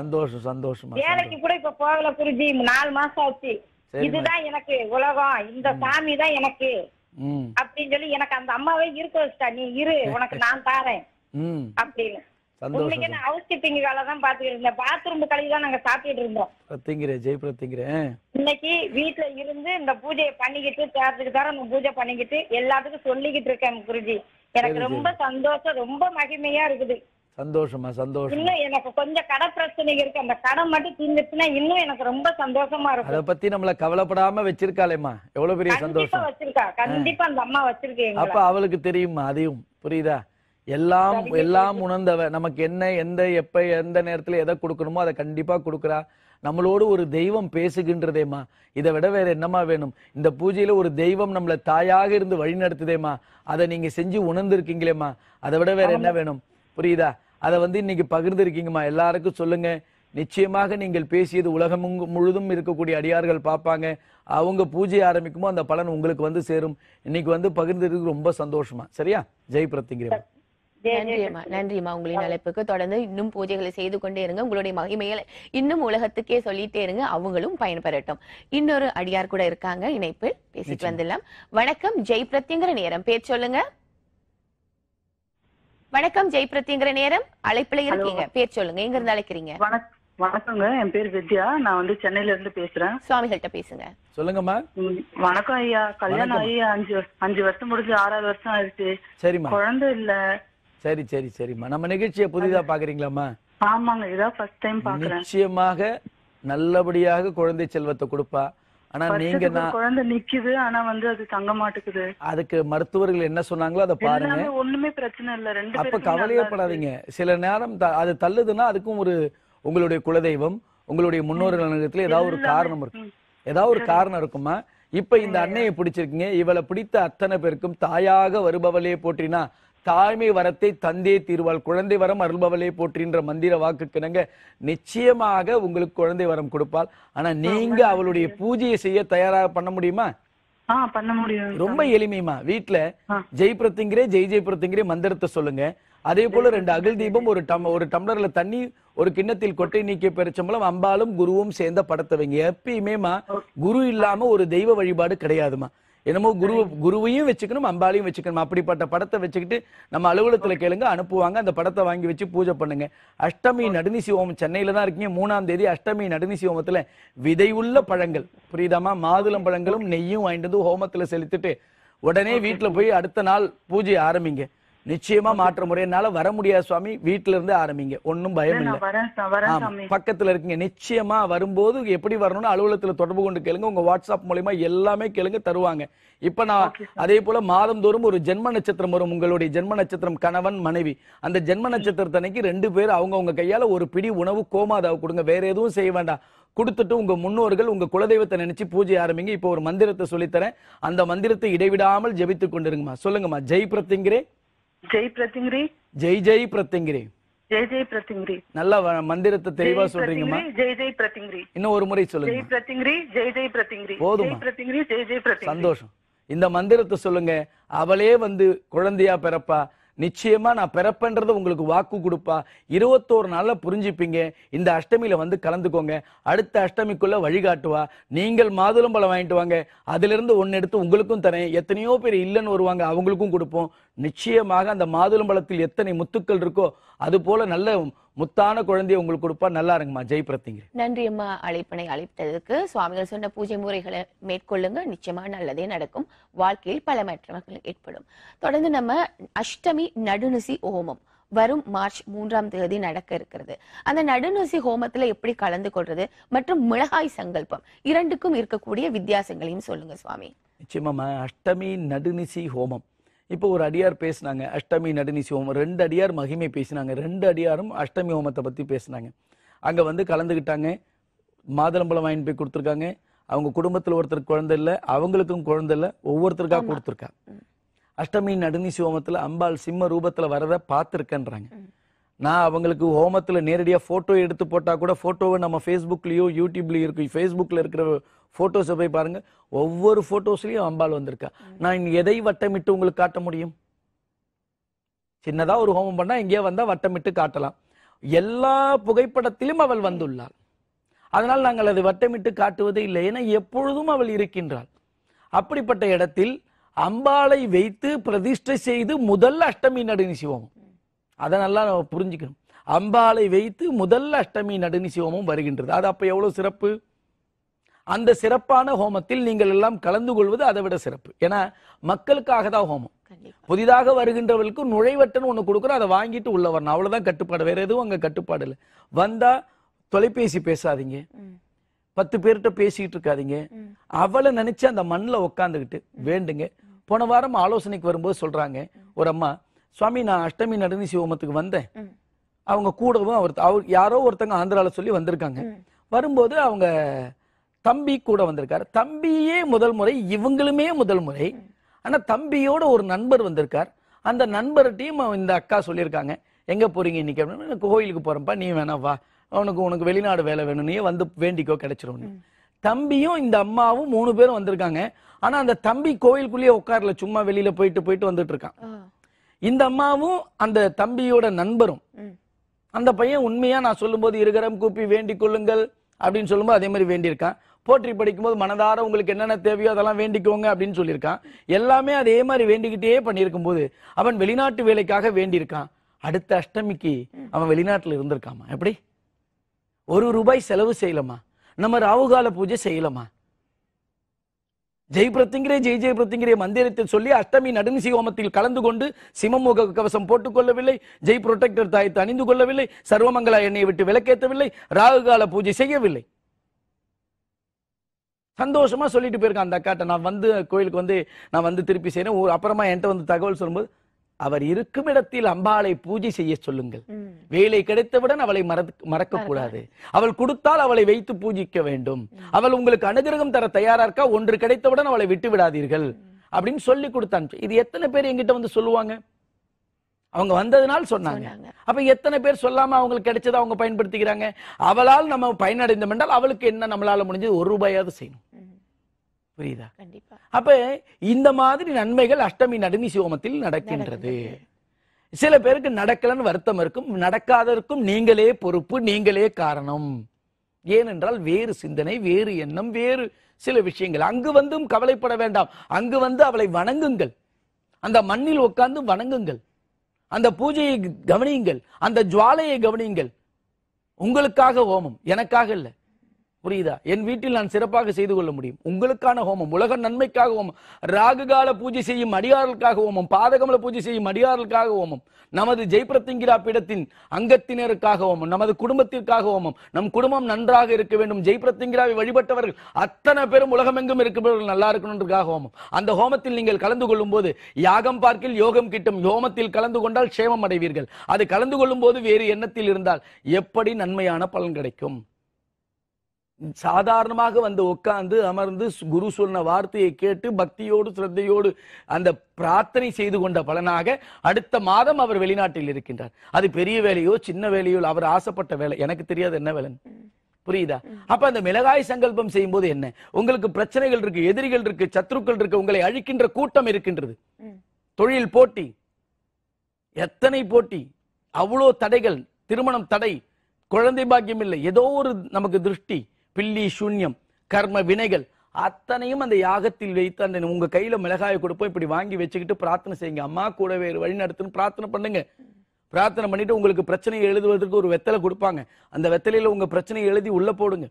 சந்தோஷமா. வேலைக்கு கூட இப்ப போகல குருஜி. 4 மாசம் ஆச்சு. இதுதான் எனக்கு உலகம், இந்த சாமி தான் எனக்கு அப்படின்னு சொல்லி எனக்கு அந்த அம்மாவே இருக்க வச்சுட்டா. நீ இரு, உனக்கு நான் தாரேன் அப்படின்னு. உண்மைக்கு நான் ஹவுஸ் கீப்பிங் வேலை தான் பாத்துக்கிட்டு இருந்தேன். பாத்ரூம் கழுவி தான் நாங்க சாப்பிட்டுட்டு இருந்தோம். ஜெய் பிரத்திங்கிறேன். இன்னைக்கு வீட்டுல இருந்து இந்த பூஜையை பண்ணிக்கிட்டு தேர்தலுக்கு தர பூஜை பண்ணிக்கிட்டு எல்லாத்துக்கும் சொல்லிக்கிட்டு இருக்கேன் குருஜி. எனக்கு ரொம்ப சந்தோஷம், ரொம்ப மகிமையா இருக்குது. சந்தோஷமா. இன்னும் எனக்கு கொஞ்சம் கடை பிரச்சனை இருக்கு. அந்த கடை மட்டும் தீர்ந்துச்சுன்னா இன்னும் எனக்கு ரொம்ப சந்தோஷமா இருக்கும். அதை பத்தி நம்மள கவலைப்படாம வச்சிருக்காளேம்மா. எவ்வளவு பெரிய சந்தோஷம். வச்சிருக்கா. கண்டிப்பா அந்த அம்மா வச்சிருக்கேன். அப்ப அவளுக்கு தெரியுமா? அதையும் புரியுதா? எல்லாம் உணர்ந்தவ. நமக்கு என்ன எந்த எப்ப எந்த நேரத்துல எதை கொடுக்கணுமோ அதை கண்டிப்பா கொடுக்குறா. நம்மளோடு ஒரு தெய்வம் பேசுகின்றதேம்மா. இதை விட வேற என்னமா வேணும்? இந்த பூஜையில ஒரு தெய்வம் நம்மள தாயாக இருந்து வழி நடத்துதேம்மா. அதை நீங்க செஞ்சு உணர்ந்திருக்கீங்களேம்மா. அதை விட வேற என்ன வேணும்? புரியுதா? அதை வந்து இன்னைக்கு பகிர்ந்து இருக்கீங்கம்மா. எல்லாருக்கும் சொல்லுங்க. நிச்சயமாக நீங்கள் பேசியது உலகம் முழுதும் இருக்கக்கூடிய அடியார்கள் பார்ப்பாங்க. அவங்க பூஜை ஆரம்பிக்குமோ அந்த பலன் உங்களுக்கு வந்து சேரும். இன்னைக்கு வந்து பகிர்ந்ததுக்கு ரொம்ப சந்தோஷமா. சரியா? ஜெய் பிரத்திங்கிறேன். நன்றிமா உங்களின் அழைப்புக்கு. தொடர்ந்து இன்னும் பூஜைகளை செய்து கொண்டே இருங்க. உங்களுடைய மகிமைகளை இன்னும் உலகத்துக்கே சொல்லிட்டே இருங்க. அவங்களும் பயன்பெறட்டும். இன்னொரு அடியார் கூட இருக்காங்க இணைப்பில். பேசிட்டு வந்துடலாம். வணக்கம். ஜெய் பிரத்திங்கிற நேரம். பேர் சொல்லுங்க. வணக்கம். ஜெய் பிரத்திங்கிற நேரம். அழைப்புல இருக்கீங்க. பேர் சொல்லுங்க. எங்க இருந்து அழைக்கிறீங்க? வணக்கங்க. என் பேர் வித்யா. நான் வந்து சென்னையில இருந்து பேசுறேன். சுவாமிகள்கிட்ட பேசுங்க. சொல்லுங்கம்மா. வணக்கம் ஐயா. கல்யாணம் ஆகி 5 வருஷம் முடிஞ்சு 6வது வருஷம் ஆயிடுச்சு. சரிம்மா. குழந்தை இல்ல. சரிம்மா. நம்ம நிகழ்ச்சியை புதிதா பாக்குறீங்களாம்மா? ஆமாங்க. இதான் ஃபர்ஸ்ட் டைம் பாக்குறேன். நிச்சயமாக நல்லபடியாக குழந்தை செல்வத்தை கொடுப்பா. ஆனா நீங்க குழந்தை நிக்குது. ஆனா வந்து அது தங்க மாட்டேங்குது. அதுக்கு மருத்துவர்கள் என்ன சொன்னாங்களோ அதை பாருங்க. ஒண்ணுமே பிரச்சனை இல்ல. 2 அப்ப கவலையப்படாதீங்க. சில நேரம் அது தள்ளுதுன்னா அதுக்கும் ஒரு உங்களுடைய குலதெய்வம், உங்களுடைய முன்னோர்கள் ஏதாவது ஒரு காரணம் இருக்கு. ஏதாவது ஒரு காரணம் இருக்குமா? இப்ப இந்த அன்னையை பிடிச்சிருக்கீங்க. இவளை பிடித்த அத்தனை பேருக்கும் தாயாக வருபவளே போற்றினா தாய்மை வரத்தை தந்தே தீர்வாள். குழந்தை வரம் அருள்பவளே போற்றின்ற மந்திர வாக்குக்கிணங்க நிச்சயமாக உங்களுக்கு குழந்தை வரம் கொடுப்பாள். ஆனா நீங்க அவளுடைய பூஜையை செய்ய தயாராக பண்ண முடியுமா? பண்ண முடியும். ரொம்ப எளிமையுமா. வீட்டுல ஜெய் பிரத்திங்கிறே ஜெய் பிரத்திங்கிறே மந்திரத்தை சொல்லுங்க. அதே போல 2 அகல் தீபம், ஒரு டம்ளர்ல தண்ணி, ஒரு கிண்ணத்தில் கொட்டை நீக்கிய பெருச்சம்பளம், அம்பாலும் குருவும் சேர்ந்த படத்தை வைங்க. எப்பயுமேமா குரு இல்லாம ஒரு தெய்வ வழிபாடு கிடையாதுமா. என்னமோ குருவையும் வச்சுக்கணும், அம்பாலையும் வச்சுக்கணும். அப்படிப்பட்ட படத்தை வச்சுக்கிட்டு நம்ம அலுவலகத்துல கேளுங்க, அனுப்புவாங்க. அந்த படத்தை வாங்கி வச்சு பூஜை பண்ணுங்க. அஷ்டமி நடுநிசி ஹோமம் சென்னையில தான் இருக்கீங்க. 3ஆம் தேதி அஷ்டமி நடுநிசி ஹோமத்துல விதையுள்ள பழங்கள், புரியுதாமா, மாதுளம் பழங்களும் நெய்யும் வாங்கிட்டு வந்து ஹோமத்துல செலுத்திட்டு உடனே வீட்டுல போய் அடுத்த நாள் பூஜை ஆரம்பிங்க. நிச்சயமா மாற்ற முறை. என்னால வர முடியாது சுவாமி, வீட்டுல இருந்து ஆரம்பிங்க. ஒன்னும் பயம் இல்லை. பக்கத்துல இருக்கீங்க. நிச்சயமா வரும்போது எப்படி வரணும்னு அலுவலகத்துல தொடர்பு கொண்டு கேளுங்க. உங்க வாட்ஸ்அப் மூலமா எல்லாமே கேளுங்க, தருவாங்க. இப்ப நான் அதே போல மாதந்தோறும் ஒரு ஜென்ம நட்சத்திரம் வரும். உங்களுடைய ஜென்ம நட்சத்திரம் கணவன் மனைவி. அந்த ஜென்ம நட்சத்திரத்தன்னைக்கு 2 பேர் அவங்க கையால ஒரு பிடி உணவு கோமாதாவை கொடுங்க. வேற எதுவும் செய்ய வேண்டாம். கொடுத்துட்டு உங்க முன்னோர்கள் உங்க குலதெய்வத்தை நினைச்சு பூஜை ஆரம்பிங்க. இப்போ ஒரு மந்திரத்தை சொல்லித்தரேன். அந்த மந்திரத்தை இடைவிடாமல் ஜெபித்து கொண்டிருங்கம்மா. சொல்லுங்கம்மா. ஜெய் பிரத்திங்கிறே ஜெய் பிரத்திங்கிறே ஜெய் பிரத்திங்கிறே ஜெய் பிரத்திங்கிறே. நல்ல மந்திரத்தை தெளிவா சொல்றீங்கம்மா. ஜெய் பிரத்திங்கிறே. இன்னும் ஒரு முறை சொல்லுங்க. ஜெய் பிரத்திங்கிறே ஜெய் பிரத்திங்கிறே. போதும். பிரத்திங்கிறே ஜெய் பிரத்திங்கிறே. சந்தோஷம். இந்த மந்திரத்தை சொல்லுங்க. அவளே வந்து குழந்தையா பிறப்பா. நிச்சயமா நான் பிறப்பேன்றதை உங்களுக்கு வாக்கு கொடுப்பா. 21 நாள்ல புரிஞ்சுப்பீங்க. இந்த அஷ்டமியில வந்து கலந்துக்கோங்க. அடுத்த அஷ்டமிக்குள்ள வழிகாட்டுவா. நீங்கள் மாதுளம்பழம் வாங்கிட்டு வாங்க, அதுல இருந்து ஒன்னு எடுத்து உங்களுக்கும் தரேன். எத்தனையோ பேர் இல்லைன்னு வருவாங்க, அவங்களுக்கும் கொடுப்போம். நிச்சயமாக அந்த மாதுளம்பழத்தில் எத்தனை முத்துக்கள் இருக்கோ அது போல நல்ல முத்தான குழந்தைய உங்களுக்கு கொடுப்பா. நல்லா இருங்கம்மா. ஜெய் பிரத்திங்கரே. நன்றி அம்மா, அழைப்பினை அழைத்ததுக்கு. சுவாமிகள் சொன்ன பூஜை முறைகளை மேற்கொள்ளுங்க, நிச்சயமா நல்லதே நடக்கும். வாழ்க்கையில் பல மாற்றங்கள் ஏற்படும். தொடர்ந்து நம்ம அஷ்டமி நடுநிசி ஹோமம் வரும் மார்ச் 3ஆம் தேதி நடக்க இருக்கிறது. அந்த நடுநிசி ஹோமத்துல எப்படி கலந்து கொள்றது மற்றும் மிளகாய் சங்கல்பம் இரண்டுக்கும் இருக்கக்கூடிய வித்தியாசங்களையும் சொல்லுங்க சுவாமி. நிச்சயமா அஷ்டமி நடுநிசி ஹோமம். இப்போ ஒரு அடியார் பேசினாங்க அஷ்டமி நடுநிசி ஹோமம். 2 அடியார் மகிமை பேசினாங்க. 2 அடியாரும் அஷ்டமி ஹோமத்தை பத்தி பேசினாங்க. அங்க வந்து கலந்துக்கிட்டாங்க. மாதுளம்பழம் வாங்கி போய் கொடுத்துருக்காங்க. அவங்க குடும்பத்துல ஒருத்தருக்கு குழந்தை இல்லை, அவங்களுக்கும் குழந்தை இல்லை, ஒவ்வொருத்தருக்காக கொடுத்துருக்கா. அஷ்டமி நடுநிசி ஹோமத்துல அம்பாள் சிம்ம ரூபத்துல வரத பார்த்துருக்கேன்றாங்க. நான் அவங்களுக்கு ஹோமத்துல நேரடியா போட்டோ எடுத்து போட்டா கூட போட்டோவை நம்ம ஃபேஸ்புக்லயோ யூடியூப்லயோ இருக்கு. ஃபேஸ்புக்ல இருக்கிற போட்டோஸை போய் பாருங்க, ஒவ்வொரு போட்டோஸ்லயும் அம்பாள் வந்திருக்கா. நான் எதை வட்டமிட்டு உங்களுக்கு காட்ட முடியும்? சின்னதா ஒரு ஹோமம் பண்ணா எங்கேயா வந்தா வட்டமிட்டு காட்டலாம். எல்லா புகைப்படத்திலும் அவள் வந்துள்ளாள். அதனால் நாங்கள் அதை வட்டமிட்டு காட்டுவதே இல்லை. ஏன்னா எப்பொழுதும் அவள் இருக்கின்றாள். அப்படிப்பட்ட இடத்தில் அம்பாளை வைத்து பிரதிஷ்டை செய்து முதல் அஷ்டமி நடுநிசி ஹோமம். அதை நல்லா நம்ம புரிஞ்சுக்கணும். அம்பாளை வைத்து முதல் அஷ்டமி நடுநிசி ஹோமம் வருகின்றது. அது அப்ப எவ்வளவு சிறப்பு! அந்த சிறப்பான ஹோமத்தில் நீங்கள் எல்லாம் கலந்து கொள்வது அதை விட சிறப்பு. ஏன்னா மக்களுக்காக தான் ஹோமம். புதிதாக வருகின்றவர்களுக்கு நுழைவட்டன் ஒண்ணு கொடுக்குறோம், அதை வாங்கிட்டு உள்ள வரணும். அவ்வளவுதான் கட்டுப்பாடு, வேற எதுவும் அங்க கட்டுப்பாடு இல்லை. வந்தா தொலைபேசி பேசாதீங்க, 10 பேர்கிட்ட பேசிட்டு இருக்காதீங்க. அவளை நினைச்சு அந்த மண்ணில் உட்காந்துக்கிட்டு வேண்டுங்க. போன வாரம் ஆலோசனைக்கு வரும்போது சொல்றாங்க ஒரு அம்மா, சுவாமி நான் அஷ்டமி நடுநிசி ஹோமத்துக்கு வந்தேன். அவங்க கூடவும் அவர் யாரோ ஒருத்தங்க ஆந்திரால சொல்லி வந்திருக்காங்க. வரும்போது அவங்க தம்பி கூட வந்திருக்காரு. தம்பியே முதல் முறை, இவங்களுமே முதல் முறை. ஆனா தம்பியோட ஒரு நண்பர் வந்திருக்கார். அந்த நண்பர்கிட்டையும் இந்த அக்கா சொல்லியிருக்காங்க, எங்க போறீங்க இன்னைக்கு அப்படின்னு. கோயிலுக்கு போறப்பா, நீ வேணா வா, உனக்கு வெளிநாடு வேலை வேணும், நீ வந்து வேண்டிக்கோ, கிடைச்சிரும். தம்பியும் இந்த அம்மாவும் 3 பேரும் வந்திருக்காங்க. ஆனா அந்த தம்பி கோயிலுக்குள்ளேயே உட்கார்ல, சும்மா வெளியில போயிட்டு வந்துட்டு இருக்கான். இந்த அம்மாவும் அந்த தம்பியோட நண்பரும். அந்த பையன் உண்மையா நான் சொல்லும்போது இருகரம் கூப்பி வேண்டிக் கொள்ளுங்கள் அப்படின்னு சொல்லும்போது அதே மாதிரி வேண்டியிருக்கான். போற்றி படிக்கும்போது மனதார உங்களுக்கு என்னென்ன தேவையோ அதெல்லாம் வேண்டிக்கோங்க அப்படின்னு சொல்லியிருக்கான். எல்லாமே அதே மாதிரி வேண்டிக்கிட்டே பண்ணியிருக்கும் போது அவன் வெளிநாட்டு வேலைக்காக வேண்டியிருக்கான். அடுத்த அஷ்டமிக்கு அவன் வெளிநாட்டுல இருந்திருக்காமா. எப்படி? 1 ரூபாய் செலவு செய்யலமா, நம்ம ராவுகால பூஜை செய்யலமா. ஜெய் பிரத்திங்கரே ஜெய் ஜெய் பிரத்திங்கரே மந்திரத்தை சொல்லி அஷ்டமி நடுநிசி ஹோமத்தில் கலந்து கொண்டு சிமமுக கவசம் போட்டுக் கொள்ளவில்லை, ஜெய் புரொடெக்டர் தாயத்தை அணிந்து கொள்ளவில்லை, சர்வமங்கலா எண்ணெயை விட்டு விளக்கேற்றவில்லை, ராகுகால பூஜை செய்யவில்லை. சந்தோஷமா சொல்லிட்டு போயிருக்கான் அந்த அக்காட்ட. நான் வந்து கோயிலுக்கு வந்து நான் வந்து திருப்பி செய்யறேன். அப்புறமா என்கிட்ட வந்து தகவல் சொல்லும்போது, அவர் இருக்கும் இடத்தில் அம்பாளை பூஜை செய்ய சொல்லுங்கள். வேலை கிடைத்தவுடன் அவளை மறக்க கூடாது. அவள் கொடுத்தால் அவளை வைத்து பூஜிக்க வேண்டும். அவள் உங்களுக்கு அனுகிரகம் தர தயாரா இருக்கா, ஒன்று கிடைத்தவுடன் அவளை விட்டு விடாதீர்கள் அப்படின்னு சொல்லி கொடுத்தான். இது எத்தனை பேர் எங்கிட்ட வந்து சொல்லுவாங்க? அவங்க வந்ததுனால சொன்னாங்க. அப்ப எத்தனை பேர் சொல்லாம அவங்களுக்கு கிடைச்சதை அவங்க பயன்படுத்திக்கிறாங்க. அவளால் நம்ம பயனடைந்தோம் என்றால் அவளுக்கு என்ன நம்மளால முடிஞ்சது? 1 ரூபாயாவது செய்யணும். புரியுதா? அப்ப இந்த மாதிரி நன்மைகள் அஷ்டமி நடுநிசி ஹோமத்தில் நடக்கின்றது. சில பேருக்கு நடக்கலன்னு வருத்தம் இருக்கும். நடக்காததற்கும் நீங்களே பொறுப்பு, நீங்களே காரணம். ஏனென்றால் வேறு சிந்தனை, வேறு எண்ணம், வேறு சில விஷயங்கள். அங்கு வந்தும் கவலைப்பட வேண்டாம். அங்கு வந்து அவளை வணங்குங்கள். அந்த மண்ணில் உட்கார்ந்து வணங்குங்கள். அந்த பூஜையை கவனியுங்கள். அந்த ஜுவாலையை கவனியுங்கள். உங்களுக்காக ஹோமம், எனக்காக இல்ல. புரியுதா? என் வீட்டில் நான் சிறப்பாக செய்து கொள்ள முடியும். உங்களுக்கான ஹோமம், உலக நன்மைக்காக ஹோமம், ராகுகால பூஜை செய்யும் அடியார்களுக்காக ஹோமம், பாதகமல பூஜை செய்யும் அடியார்களுக்காக ஹோமம், நமது ஜெய்பிரத்திங்கிரா பீடத்தின் அங்கத்தினருக்காக ஹோமம், நமது குடும்பத்திற்காக ஹோமம். நம் குடும்பம் நன்றாக இருக்க வேண்டும். ஜெய்பிரத்திங்கிராவை வழிபட்டவர்கள் அத்தனை பேரும் உலகமெங்கும் இருக்கிறவர்கள் நல்லா இருக்கணுன்றதுக்காக ஹோமம். அந்த ஹோமத்தில் நீங்கள் கலந்து கொள்ளும் போது யாகம் பார்க்கில் யோகம் கிட்டும். ஹோமத்தில் கலந்து கொண்டால் சேமம் அடைவீர்கள். அது கலந்து கொள்ளும் போது வேறு எண்ணத்தில் இருந்தால் எப்படி நன்மையான பலன் கிடைக்கும்? சாதாரணமாக வந்து உட்கார்ந்து அமர்ந்து குரு சொன்ன வார்த்தையை கேட்டு பக்தியோடு சிரத்தையோடு அந்த பிரார்த்தனை செய்து கொண்ட பலனாக அடுத்த மாதம் அவர் வெளிநாட்டில் இருக்கின்றார். அது பெரிய வேலையோ சின்ன வேலையோ, அவர் ஆசைப்பட்ட வேலை, எனக்கு தெரியாது என்ன வேலை. புரியுதா? அப்ப அந்த மிளகாய் சங்கல்பம் செய்யும் போது என்ன, உங்களுக்கு பிரச்சனைகள் இருக்கு, எதிரிகள் இருக்கு, சத்துருக்கள் இருக்கு, உங்களை அழிக்கின்ற கூட்டம் இருக்கின்றது, தொழில் போட்டி, எத்தனை போட்டி, அவ்வளோ தடைகள், திருமணம் தடை, குழந்தை பாக்கியம் இல்லை, ஏதோ ஒரு நமக்கு திருஷ்டி, பில்லி சூன்யம், கர்ம வினைகள் அத்தனையும் அந்த யாகத்தில் வைத்து அந்த உங்க கையில மிளகாயை கொடுப்போம், இப்படி வாங்கி வச்சுக்கிட்டு பிரார்த்தனை செய்யுங்க. அம்மா கூடவே வழி நடத்துன்னு பிரார்த்தனை பண்ணுங்க. பிரார்த்தனை பண்ணிட்டு உங்களுக்கு பிரச்சனையை எழுதுவதற்கு ஒரு வெத்தலை கொடுப்பாங்க. அந்த வெத்தலையில உங்க பிரச்சனையை எழுதி உள்ள போடுங்க,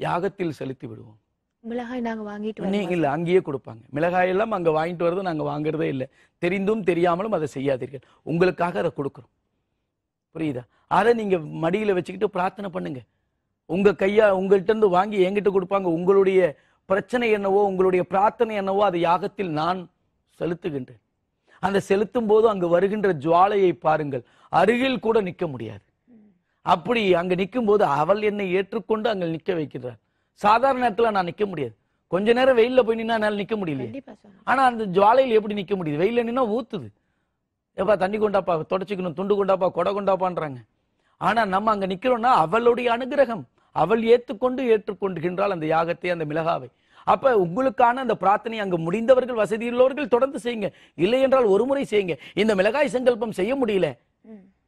யாகத்தில் செலுத்தி விடுவோம். மிளகாய் நாங்க வாங்கிட்டு நீங்க இல்ல, அங்கேயே கொடுப்பாங்க. மிளகாய் எல்லாம் அங்க வாங்கிட்டு வரது நாங்க வாங்குறதே இல்லை. தெரிந்தும் தெரியாமலும் அதை செய்யாதீர்கள். உங்களுக்காக அதை கொடுக்குறோம். புரியுதா? அதை நீங்க மடியில வச்சுக்கிட்டு பிரார்த்தனை பண்ணுங்க. உங்க கையா உங்கள்கிட்ட இருந்து வாங்கி என்கிட்ட கொடுப்பாங்க. உங்களுடைய பிரச்சனை என்னவோ, உங்களுடைய பிரார்த்தனை என்னவோ அதை யாகத்தில் நான் செலுத்துகின்றேன். அந்த செலுத்தும் போது அங்கு வருகின்ற ஜுவாலையை பாருங்கள். அருகில் கூட நிற்க முடியாது. அப்படி அங்க நிற்கும் போது அவள் என்னை ஏற்றுக்கொண்டு அங்க நிற்க வைக்கிறார். சாதாரண நேரத்துல நான் நிற்க முடியாது. கொஞ்ச நேரம் வெயில்ல போய் நின்னா என்னால நிற்க முடியல. ஆனா அந்த ஜுவாலையில் எப்படி நிற்க முடியுது? வெயில்ல நின்னா ஊத்துது. எப்பா தண்ணி கொண்டாப்பா, தொடச்சிக்கணும், துண்டு கொண்டாப்பா, கொடை கொண்டாப்பான்றாங்க. ஆனா நம்ம அங்க நிக்கிறோம்னா அவளுடைய அனுகிரகம், அவள் ஏற்றுக்கொண்டுகின்றால் அந்த யாகத்தை, அந்த மிளகாவை. அப்ப உங்களுக்கான அந்த பிரார்த்தனை அங்கு முடிந்தவர்கள், வசதியுள்ளவர்கள் தொடர்ந்து செய்யுங்க. இல்லை என்றால் ஒரு முறை செய்யுங்க. இந்த மிளகாய் சங்கல்பம் செய்ய முடியல,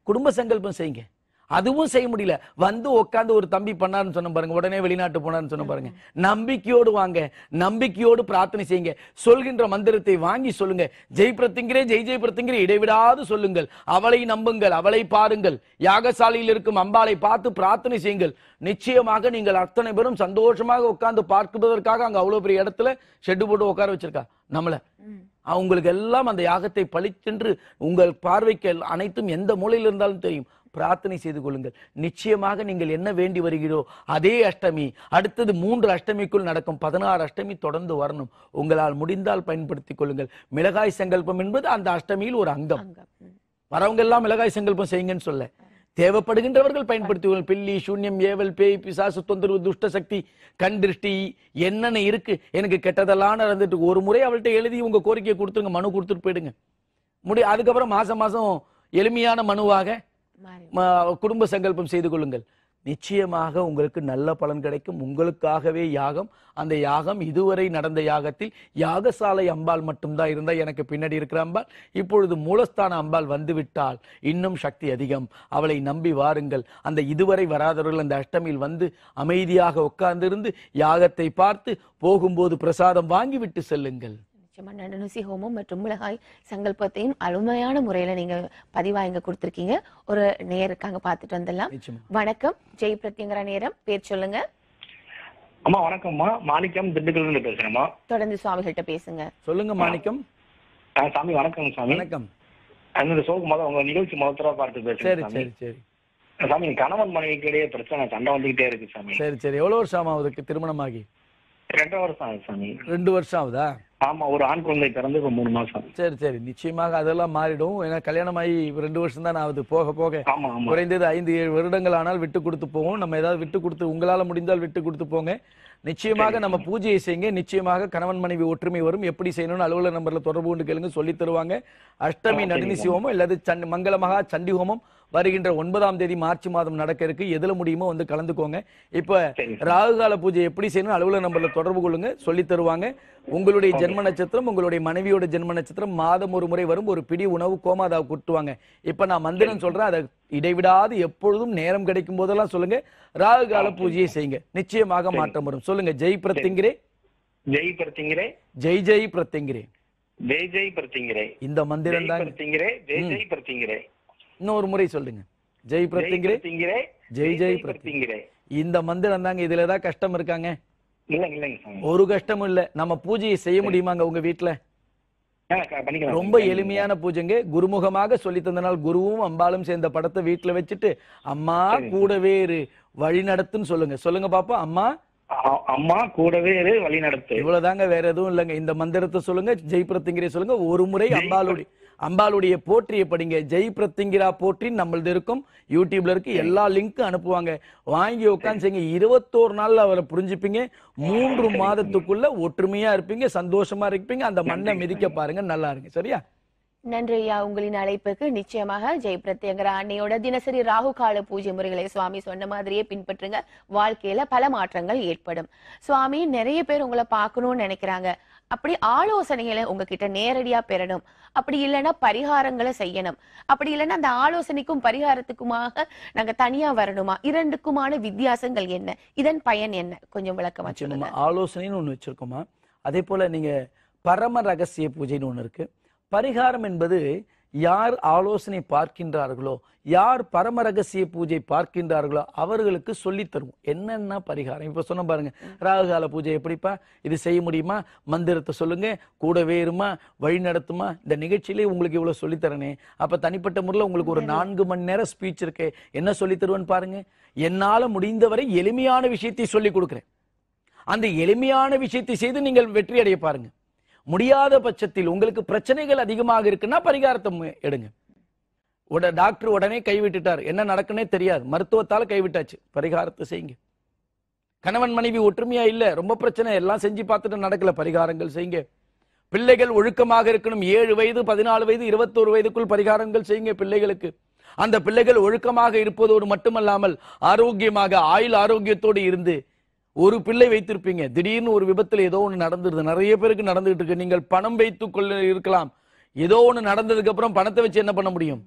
குடும்ப சங்கல்பம் செய்யுங்க. அதுவும் செய்ய முடியல, வந்து உட்காந்து ஒரு தம்பி பண்ணாருன்னு சொன்ன பாருங்க, உடனே வெளிநாட்டு போனாருன்னு சொன்ன பாருங்க. நம்பிக்கையோடு வாங்க, நம்பிக்கையோடு பிரார்த்தனை செய்யுங்க. சொல்கின்ற மந்திரத்தை வாங்கி சொல்லுங்க. ஜெய் பிரத்திங்கிரே, ஜெய் ஜெய் பிரத்திங்கிரே இடைவிடாது சொல்லுங்கள். அவளை நம்புங்கள், அவளை பாருங்கள். யாகசாலையில் இருக்கும் அம்பாளை பார்த்து பிரார்த்தனை செய்யுங்கள். நிச்சயமாக நீங்கள் அத்தனை பேரும் சந்தோஷமாக உட்கார்ந்து பார்க்குவதற்காக அங்க அவ்வளவு பெரிய இடத்துல ஷெட்டு போட்டு உட்கார வச்சிருக்கா நம்மள. அவங்களுக்கு எல்லாம் அந்த யாகத்தை பழிச்சென்று உங்கள் பார்வைக்கு அனைத்தும் எந்த மூலையில் இருந்தாலும் தெரியும். பிரார்த்தனை செய்து கொள்ளுங்கள். நிச்சயமாக நீங்கள் என்ன வேண்டி வருகிறோ அதே அஷ்டமி, அடுத்தது 3 அஷ்டமிக்குள் நடக்கும். 16 அஷ்டமி தொடர்ந்து வரணும். உங்களால் முடிந்தால் பயன்படுத்திக் கொள்ளுங்கள். மிளகாய் சங்கல்பம் என்பது அந்த அஷ்டமியில் ஒரு அங்கம். வரவங்க எல்லாம் மிளகாய் சங்கல்பம் செய்யுங்கன்னு சொல்ல, தேவைப்படுகின்றவர்கள் பயன்படுத்தி. பில்லி சூன்யம், ஏவல், பேய், பிசாசு தொந்தரவு, துஷ்ட சக்தி, கண் திருஷ்டி என்னென்ன இருக்கு, எனக்கு கெட்டதெல்லாம் நடந்துட்டு ஒரு முறை அவள்கிட்ட எழுதி உங்க கோரிக்கையை கொடுத்துருங்க, மனு கொடுத்துட்டு போயிடுங்க. அதுக்கப்புறம் மாசம் மாசம் எளிமையான மனுவாக குடும்ப சங்கல்பம் செய்து கொள்ளுங்கள். நிச்சயமாக உங்களுக்கு நல்ல பலன் கிடைக்கும். உங்களுக்காகவே யாகம். அந்த யாகம் இதுவரை நடந்த யாகத்தில் யாகசாலை அம்பாள் மட்டும்தான் இருந்தா, எனக்கு பின்னாடி இருக்கிற அம்பாள். இப்பொழுது மூலஸ்தான அம்பாள் வந்துவிட்டால் இன்னும் சக்தி அதிகம். அவளை நம்பி வாருங்கள். அந்த இதுவரை வராதவர்கள் அந்த அஷ்டமியில் வந்து அமைதியாக உட்கார்ந்திருந்து யாகத்தை பார்த்து போகும்போது பிரசாதம் வாங்கி விட்டு செல்லுங்கள். நடுநிசி ஹோமம் மற்றும் மிளகாய் சங்கல்பத்தையும் அருமையான முறையில நீங்க பதிவா இங்க கொடுத்திருக்கீங்க. ஒரு நேருக்காங்க பார்த்துட்டு வந்துடலாம். வணக்கம், ஜெய் பிரத்யங்கரா நேரம். பேர் சொல்லுங்க. அம்மா வணக்கம்மா, மாணிக்கம் திண்டுக்கல்ல இருந்து பேசுறேம்மா. தொடர்ந்து சுவாமிகள்கிட்ட பேசுங்க. சொல்லுங்க மாணிக்கம். சாமி வணக்கம் சாமி. வணக்கம். அந்த சோக்கு உங்க நிகழ்ச்சி முதல்ல பார்த்து பேசுறேன். சரி சரி சாமி, கணவன் மனைவிக்கு இடையே பிரச்சனை, சண்டை வந்துகிட்டே இருக்கு சாமி. சரி சரி எவ்வளவு வருஷம் ஆகுது திருமணமாகி? 2 வருஷம் ஆகுது சாமி. 2 வருஷம் ஆகுதா? ஆமா, ஒரு ஆண் குழந்தை பிறந்து 3 மாசம். சரி சரி நிச்சயமாக அதெல்லாம் மாறிடும். ஏன்னா கல்யாணம் ஆகி 2 வருஷம் தான் ஆகுது. போக போக குறைந்தது 5-7 வருடங்கள் ஆனால் விட்டு கொடுத்து போவோம். நம்ம ஏதாவது விட்டு கொடுத்து, உங்களால முடிந்தால் விட்டு கொடுத்து போங்க. நிச்சயமாக நம்ம பூஜையை செய்யுங்க. நிச்சயமாக கணவன் மனைவி ஒற்றுமை வரும். எப்படி செய்யணும்னு அலுவலக நம்பர்ல தொடர்பு கொண்டு கேளுங்க, சொல்லி தருவாங்க. அஷ்டமி நடுநிசி ஹோமம் இல்லாது மங்களமகா சண்டி ஹோமம் வருகின்ற 9ஆம் தேதி மார்ச் மாதம் நடக்க இருக்கு. எதுல முடியுமோ வந்து கலந்துக்கோங்க. இப்ப ராகுகால பூஜை எப்படி செய்யணும் அலுவலக நம்பர்ல தொடர்பு கொள்ளுங்க, சொல்லி தருவாங்க. உங்களுடைய ஜென்ம நட்சத்திரம், உங்களுடைய மனைவியோட ஜென்ம நட்சத்திரம், மாதம் ஒரு முறை வரும். ஒரு பிடி உணவு கோமாதாவை கூட்டுவாங்க. இப்ப நான் மந்திரம் சொல்றேன், அதை இடைவிடாது எப்பொழுதும் நேரம் கிடைக்கும் போதெல்லாம் சொல்லுங்க. ராகுகால பூஜையை செய்யுங்க, நிச்சயமாக மாற்றம் வரும். சொல்லுங்க. ஜெய் பிரத்திங்கிரே, ஜெய் பிரத்திங்கிரே, ஜெய் ஜெய் பிரத்திங்கிரே, ஜெய் ஜெய் பிரத்திங்கிரே. இந்த மந்திரம் தான். ஜெய் ஜெய் பிரத்திங்கிரே. இன்னொரு முறை சொல்லுங்க. ஜெய் பிரத்திங்கிரே, ஜெய் ஜெய் பிரத்திங்கிரே. இந்த மந்திரம் தாங்க. இதுலதான் கஷ்டம் இருக்காங்க? ஒரு கஷ்டமும் இல்ல. நம்ம பூஜையை செய்ய முடியுமாங்க உங்க வீட்டுல? ரொம்ப எளிமையான பூஜைங்க. குருமுகமாக சொல்லி தந்தனால் குருவும் அம்பாலும் சேர்ந்த படத்தை வீட்டுல வச்சுட்டு அம்மா கூடவே இரு வழி நடத்துன்னு சொல்லுங்க. சொல்லுங்க பாப்போம். அம்மா அம்மா கூடவே இரு வழி நடத்து. இவ்வளவுதாங்க, வேற எதுவும் இல்லைங்க. இந்த மந்திரத்தை சொல்லுங்க. ஜெய் பிரத்திங்கிரே சொல்லுங்க. ஒரு முறை அம்பாளுடைய போற்றியை படிங்க. ஜெய் பிரத்திங்கிரா போற்றின்னு நம்மளது இருக்கும், யூடியூப்ல இருக்கு. எல்லா லிங்க்கும் அனுப்புவாங்க. வாங்கி உட்காந்து செய்யுங்க. 21 நாள்ல அவரை புரிஞ்சுப்பீங்க. 3 மாதத்துக்குள்ள ஒற்றுமையா இருப்பீங்க, சந்தோஷமா இருப்பீங்க. அந்த மண்ணை மிதிக்க பாருங்க, நல்லா இருங்க. சரியா? நன்றி ஐயா, உங்களின் அழைப்புக்கு. நிச்சயமாக ஜெய் பிரத்யங்கரா அன்னையோட தினசரி ராகு கால பூஜை முறைகளை சுவாமி சொன்ன மாதிரியே பின்பற்றுங்க. வாழ்க்கையில பல மாற்றங்கள் ஏற்படும். சுவாமி, நிறைய பேர் உங்களை பார்க்கணும்னு நினைக்கிறாங்க. அப்படி ஆலோசனைகளை உங்ககிட்ட நேரடியா பெறணும், அப்படி இல்லைன்னா பரிகாரங்களை செய்யணும், அப்படி இல்லைன்னா அந்த ஆலோசனைக்கும் பரிகாரத்துக்குமாக நாங்க தனியா வரணுமா? இரண்டுக்குமான வித்தியாசங்கள் என்ன? இதன் பயன் என்ன? கொஞ்சம் விளக்கமா சொல்லுங்க. ஆலோசனைன்னு ஒண்ணு வச்சிருக்கோமா, அதே போல நீங்க பரம ரகசிய பூஜைன்னு ஒண்ணு இருக்கு. பரிகாரம் என்பது யார் ஆலோசனை பார்க்கின்றார்களோ, யார் பரம ரகசிய பூஜை பார்க்கின்றார்களோ அவர்களுக்கு சொல்லி தருவோம் என்னென்ன பரிகாரம். இப்ப சொன்ன பாருங்க, ராகுகால பூஜை எப்படிப்பா, இது செய்ய முடியுமா, மந்திரத்தை சொல்லுங்க, கூடவே இருமா, வழி நடத்துமா, இந்த நிகழ்ச்சியிலே உங்களுக்கு இவ்வளவு சொல்லித்தரனே. அப்ப தனிப்பட்ட முறையில் உங்களுக்கு ஒரு 4 மணி நேரம் ஸ்பீச் இருக்கு, என்ன சொல்லி தருவேன்னு பாருங்க. என்னால முடிந்தவரை எளிமையான விஷயத்தை சொல்லி கொடுக்கிறேன், அந்த எளிமையான விஷயத்தை செய்து நீங்கள் வெற்றி அடைய பாருங்க. முடியாத பட்சத்தில் உங்களுக்கு பிரச்சனைகள் அதிகமாக இருக்குன்னா பரிகாரத்தை எடுங்க. டாக்டர் உடனே கைவிட்டுட்டார், என்ன நடக்குன்னே தெரியாது, மருத்துவத்தால கைவிட்டாச்சு, பரிகாரத்தை செய்யுங்க. கணவன் மனைவி ஒற்றுமையா இல்ல, ரொம்ப பிரச்சனை, எல்லாம் செஞ்சு பார்த்துட்டு நடக்கல, பரிகாரங்கள் செய்யுங்க. பிள்ளைகள் ஒழுக்கமாக இருக்கணும், 7 வயது 14 வயது 21 வயதுக்குள் பரிகாரங்கள் செய்யுங்க பிள்ளைகளுக்கு. அந்த பிள்ளைகள் ஒழுக்கமாக இருப்பதோடு மட்டுமல்லாமல் ஆரோக்கியமாக ஆயுள் ஆரோக்கியத்தோடு இருந்து, ஒரு பிள்ளை வைத்திருப்பீங்க, திடீர்னு ஒரு விபத்துல ஏதோ ஒண்ணு நடந்துருது, நிறைய பேருக்கு நடந்துகிட்டு இருக்கு. நீங்கள் பணம் வைத்துக் கொள்ள இருக்கலாம், ஏதோ ஒண்ணு நடந்ததுக்கு அப்புறம் பணத்தை வச்சு என்ன பண்ண முடியும்?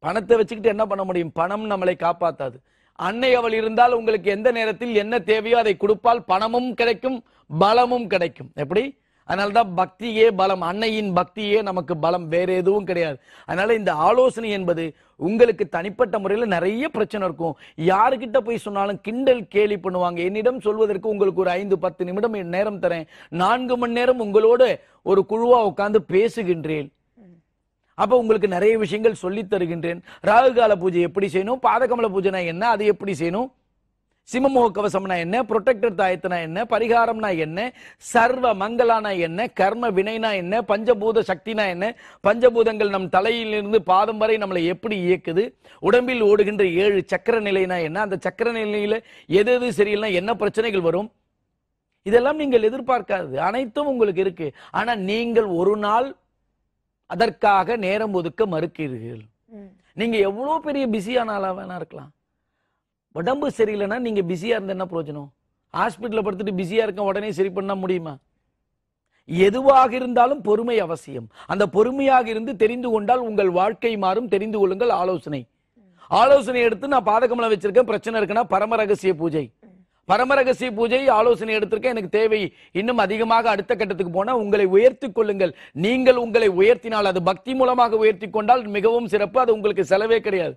பணத்தை வச்சுக்கிட்டு என்ன பண்ண முடியும்? பணம் நம்மளை காப்பாத்தாது. அன்னை அவள் இருந்தால் உங்களுக்கு எந்த நேரத்தில் என்ன தேவையோ அதை கொடுப்பால், பணமும் கிடைக்கும், பலமும் கிடைக்கும். எப்படி? அதனால்தான் பக்தியே பலம், அன்னையின் பக்தியே நமக்கு பலம், வேற எதுவும் கிடையாது. அதனால இந்த ஆலோசனை என்பது உங்களுக்கு தனிப்பட்ட முறையில் நிறைய பிரச்சனை இருக்கும், யாருக்கிட்ட போய் சொன்னாலும் கிண்டல் கேலி பண்ணுவாங்க. என்னிடம் சொல்வதற்கு உங்களுக்கு ஒரு 5-10 நிமிடம் நேரம் தரேன், 4 மணி நேரம் உங்களோடு ஒரு குழுவா உட்கார்ந்து பேசுகின்றேன். அப்ப உங்களுக்கு நிறைய விஷயங்கள் சொல்லி தருகின்றேன். ராகுகால பூஜை எப்படி செய்யணும், பாதகமல பூஜைனா என்ன, அது எப்படி செய்யணும், சிம்மமோக கவசம்னா என்ன, புரொடெக்டர் தாயத்துனா என்ன, பரிகாரம்னா என்ன, சர்வ மங்களானா என்ன, கர்ம வினைனா என்ன, பஞ்சபூத சக்தினா என்ன, பஞ்சபூதங்கள் நம் தலையிலிருந்து பாதம் வரை நம்மளை எப்படி இயக்குது, உடம்பில் ஓடுகின்ற 7 சக்கர நிலைனா என்ன, அந்த சக்கர நிலையில எது எது சரியில்லைனா என்ன பிரச்சனைகள் வரும், இதெல்லாம் நீங்கள் எதிர்பார்க்காது, அனைத்தும் உங்களுக்கு இருக்கு. ஆனா நீங்கள் ஒரு நாள் அதற்காக நேரம் ஒதுக்க மறுக்கிறீர்கள். நீங்க எவ்வளவு பெரிய பிஸியான ஆளா வேணா இருக்கலாம், உடம்பு சரியில்லைன்னா நீங்க பிஸியா இருந்த என்ன பிரயோஜனம்? ஹாஸ்பிட்டல்ல படுத்துட்டு பிஸியா இருக்க உடனே சரி பண்ண முடியுமா? எதுவாக இருந்தாலும் பொறுமை அவசியம். அந்த பொறுமையாக இருந்து தெரிந்து கொண்டால் உங்கள் வாழ்க்கை மாறும். தெரிந்து கொள்ளுங்கள். ஆலோசனை எடுத்து நான் பாதகமல வச்சிருக்கேன், பிரச்சனை இருக்குன்னா பரம ரகசிய பூஜை, பரம ரகசிய பூஜை ஆலோசனை எடுத்திருக்கேன், எனக்கு தேவை இன்னும் அதிகமாக அடுத்த கட்டத்துக்கு போனா உங்களை உயர்த்தி கொள்ளுங்கள். நீங்கள் உங்களை உயர்த்தினால், அது பக்தி மூலமாக உயர்த்தி கொண்டால் மிகவும் சிறப்பு, அது உங்களுக்கு செலவே கிடையாது.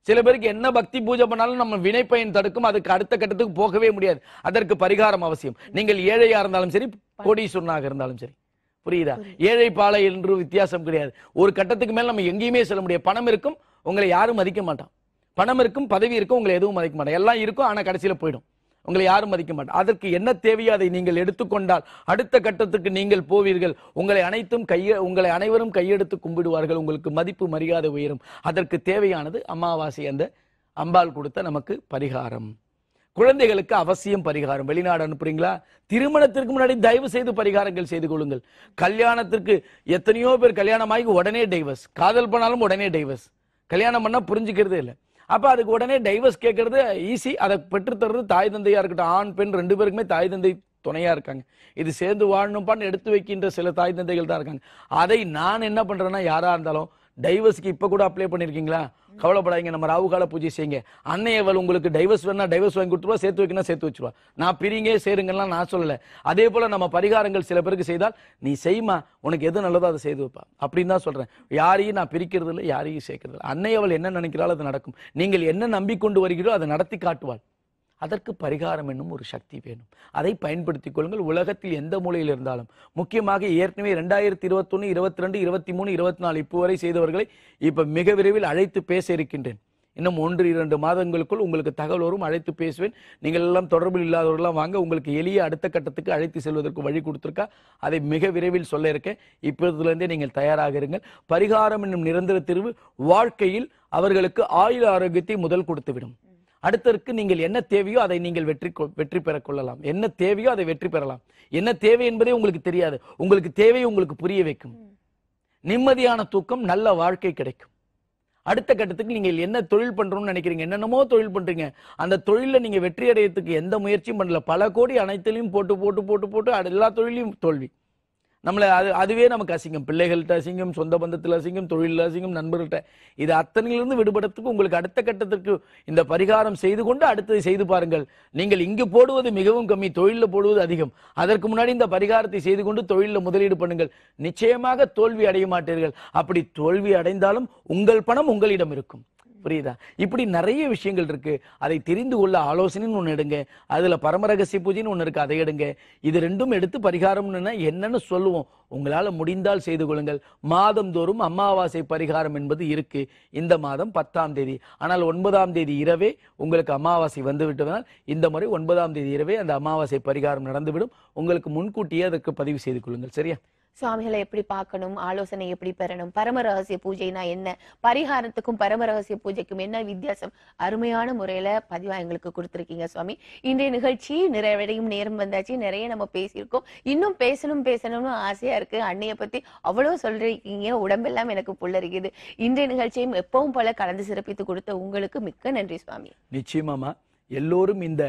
சில பேருக்கு என்ன பக்தி பூஜை பண்ணாலும் நம்ம வினை பயன் தடுக்கும், அதுக்கு அடுத்த கட்டத்துக்கு போகவே முடியாது. அதற்கு பரிகாரம் அவசியம். நீங்கள் ஏழையா இருந்தாலும் சரி, கோடீஸ்வரனாக இருந்தாலும் சரி, புரியுதா? ஏழை பாலை என்று வித்தியாசம் கிடையாது. ஒரு கட்டத்துக்கு மேல நம்ம எங்கேயுமே செல்ல முடியாது. பணம் இருக்கும், உங்களை யாரும் மதிக்க மாட்டான். பணம் இருக்கும், பதவி இருக்கும், உங்களை எதுவும் மதிக்க மாட்டான். எல்லாம் இருக்கும், ஆனா கடைசியில போயிடும், உங்களை யாரும் மதிக்க மாட்டார். அதற்கு என்ன தேவையோ அதை நீங்கள் எடுத்துக்கொண்டால் அடுத்த கட்டத்துக்கு நீங்கள் போவீர்கள். உங்களை அனைவரும் கையெடுத்து கும்பிடுவார்கள். உங்களுக்கு மதிப்பு மரியாதை உயரும். அதற்கு தேவையானது அமாவாசை அந்த அம்பாள் கொடுத்த நமக்கு பரிகாரம். குழந்தைகளுக்கு அவசியம் பரிகாரம். வெளிநாடு அனுப்புறீங்களா, திருமணத்திற்கு முன்னாடி தயவு செய்து பரிகாரங்கள் செய்து கொள்ளுங்கள். கல்யாணத்திற்கு எத்தனையோ பேர் கல்யாணமாகி உடனே டைவர்ஸ், காதல் பண்ணாலும் உடனே டைவர்ஸ், கல்யாணம் பண்ணா புரிஞ்சுக்கிறதே இல்லை. அப்ப அதுக்கு உடனே டைவர்ஸ் கேட்கறது ஈஸி. அதை பெற்றுத்தர்றது தாய் தந்தையா இருக்கட்டும், ஆண் பெண் 2 பேருக்குமே தாய் தந்தை துணையா இருக்காங்க. இது சேர்ந்து வாழணும்பான்னு எடுத்து வைக்கின்ற சில தாய் தந்தைகள் தான் இருக்காங்க. அதை நான் என்ன பண்றேன்னா, யாரா இருந்தாலும் டைவர்ஸ்க்கு இப்ப கூட அப்ளை பண்ணிருக்கீங்களா, கவலைப்படாதீங்க, நம்ம ராகுகால பூஜை செய்யுங்க. அன்னை அவள் உங்களுக்கு டைவர்ஸ் வேணா டைவர்ஸ் வாங்கி கொடுத்துருவா, சேர்த்து வைக்கணும் சேர்த்து வச்சுருவா. நான் பிரிங்க சேருங்கலாம் நான் சொல்லல. அதே போல நம்ம பரிகாரங்கள் சில பேருக்கு செய்தால், நீ செய்மா, உனக்கு எது நல்லதோ அதை செய்து வைப்பா அப்படின்னு தான் சொல்றேன். யாரையும் நான் பிரிக்கிறது இல்லை, யாரையும் சேர்க்கறது இல்லை. அன்னை அவள் என்ன நினைக்கிறாள் அது நடக்கும். நீங்கள் என்ன நம்பிக்கொண்டு வருகிறோ அதை நடத்தி காட்டுவாள். அதற்கு பரிகாரம் என்னும் ஒரு சக்தி வேணும். அதை பயன்படுத்திக் கொள்ளுங்கள். உலகத்தில் எந்த மூலையில் இருந்தாலும், முக்கியமாக ஏற்கனவே 2021, 22, 23, 24 இப்போ வரை செய்தவர்களை இப்ப மிக விரைவில் அழைத்து பேச இருக்கின்றேன். இன்னும் 1-2 மாதங்களுக்குள் உங்களுக்கு தகவல் வரும், அழைத்து பேசுவேன். நீங்கள் எல்லாம் தொடர்பில் இல்லாதவர்கள்லாம் வாங்க, உங்களுக்கு எளிய அடுத்த கட்டத்துக்கு அழைத்து செல்வதற்கு வழி கொடுத்திருக்கா, அதை மிக விரைவில் சொல்ல இருக்கேன். இப்போதிலிருந்தே நீங்கள் தயாராக இருங்கள். பரிகாரம் என்னும் நிரந்தர தீர்வு வாழ்க்கையில் அவர்களுக்கு ஆயுள் ஆரோக்கியத்தை முதல் கொடுத்துவிடும். அடுத்தருக்கு நீங்கள் என்ன தேவையோ அதை நீங்கள் வெற்றி பெற கொள்ளலாம். என்ன தேவையோ அதை வெற்றி பெறலாம். என்ன தேவை என்பதே உங்களுக்கு தெரியாது, உங்களுக்கு தேவையை உங்களுக்கு புரிய வைக்கும். நிம்மதியான தூக்கம், நல்ல வாழ்க்கை கிடைக்கும். அடுத்த கட்டத்துக்கு நீங்க என்ன தொழில் பண்றோம்னு நினைக்கிறீங்க, என்னென்னமோ தொழில் பண்றீங்க, அந்த தொழில நீங்க வெற்றி அடையறதுக்கு எந்த முயற்சியும் பண்ணல, பல கோடி அனைத்திலையும் போட்டு போட்டு போட்டு போட்டு எல்லா தொழிலையும் தோல்வி. நம்மளை அதுவே நமக்கு அசிங்கம், பிள்ளைகள்கிட்ட அசிங்கம், சொந்த பந்தத்தில் அசிங்கம், தொழிலில் அசிங்கம், நண்பர்கள்ட்ட. இது அத்தனையிலிருந்து விடுபடுறதுக்கு உங்களுக்கு அடுத்த கட்டத்திற்கு இந்த பரிகாரம் செய்து கொண்டு அடுத்ததை செய்து பாருங்கள். நீங்கள் இங்கு போடுவது மிகவும் கம்மி, தொழிலில் போடுவது அதிகம். அதற்கு முன்னாடி இந்த பரிகாரத்தை செய்து கொண்டு தொழிலில் முதலீடு பண்ணுங்கள். நிச்சயமாக தோல்வி அடைய மாட்டீர்கள். அப்படி தோல்வி அடைந்தாலும் உங்கள் பணம் உங்களிடம் இருக்கும். புரியுதா? இப்படி நிறைய விஷயங்கள் இருக்கு. அதை தெரிந்து கொள்ள ஆலோசனைன்னு ஒண்ணு எடுங்க. அதுல பரமரகசிய பூஜைன்னு ஒண்ணு இருக்கு, அதை எடுங்க. இது ரெண்டும் எடுத்து பரிகாரம்னு என்னன்னு சொல்லுவோம். உங்களால முடிந்தால் செய்து கொள்ளுங்கள். மாதந்தோறும் அமாவாசை பரிகாரம் என்பது இருக்கு. இந்த மாதம் 10ஆம் தேதி, ஆனால் 9ஆம் தேதி இரவே உங்களுக்கு அமாவாசை வந்து விட்டதால் இந்த முறை 9ஆம் தேதி இரவே அந்த அமாவாசை பரிகாரம் நடந்துவிடும். உங்களுக்கு முன்கூட்டியே அதற்கு பதிவு செய்து கொள்ளுங்கள். சரியா? சுவாமிகளை எப்படி பார்க்கணும், ஆலோசனை எப்படி பெறணும், பரம ரகசிய பூஜைனா என்ன, பரிகாரத்துக்கும் பரம ரகசிய பூஜைக்கும் என்ன வித்தியாசம், அருமையான முறையில பதிவா எங்களுக்கு கொடுத்திருக்கீங்க சுவாமி. இன்றைய நிகழ்ச்சி நிறைவடையும் நேரம் வந்தாச்சு. நிறைய நம்ம பேசியிருக்கோம். இன்னும் பேசணும்னு ஆசையா இருக்கு. அன்னைய பத்தி அவ்வளவு சொல்றீங்க, உடம்பெல்லாம் எனக்கு புல்லரிக்குது. இன்றைய நிகழ்ச்சியும் எப்பவும் போல கலந்து சிறப்பித்து கொடுத்த உங்களுக்கு மிக்க நன்றி சுவாமி. நிச்சயமாமா. எல்லோரும் இந்த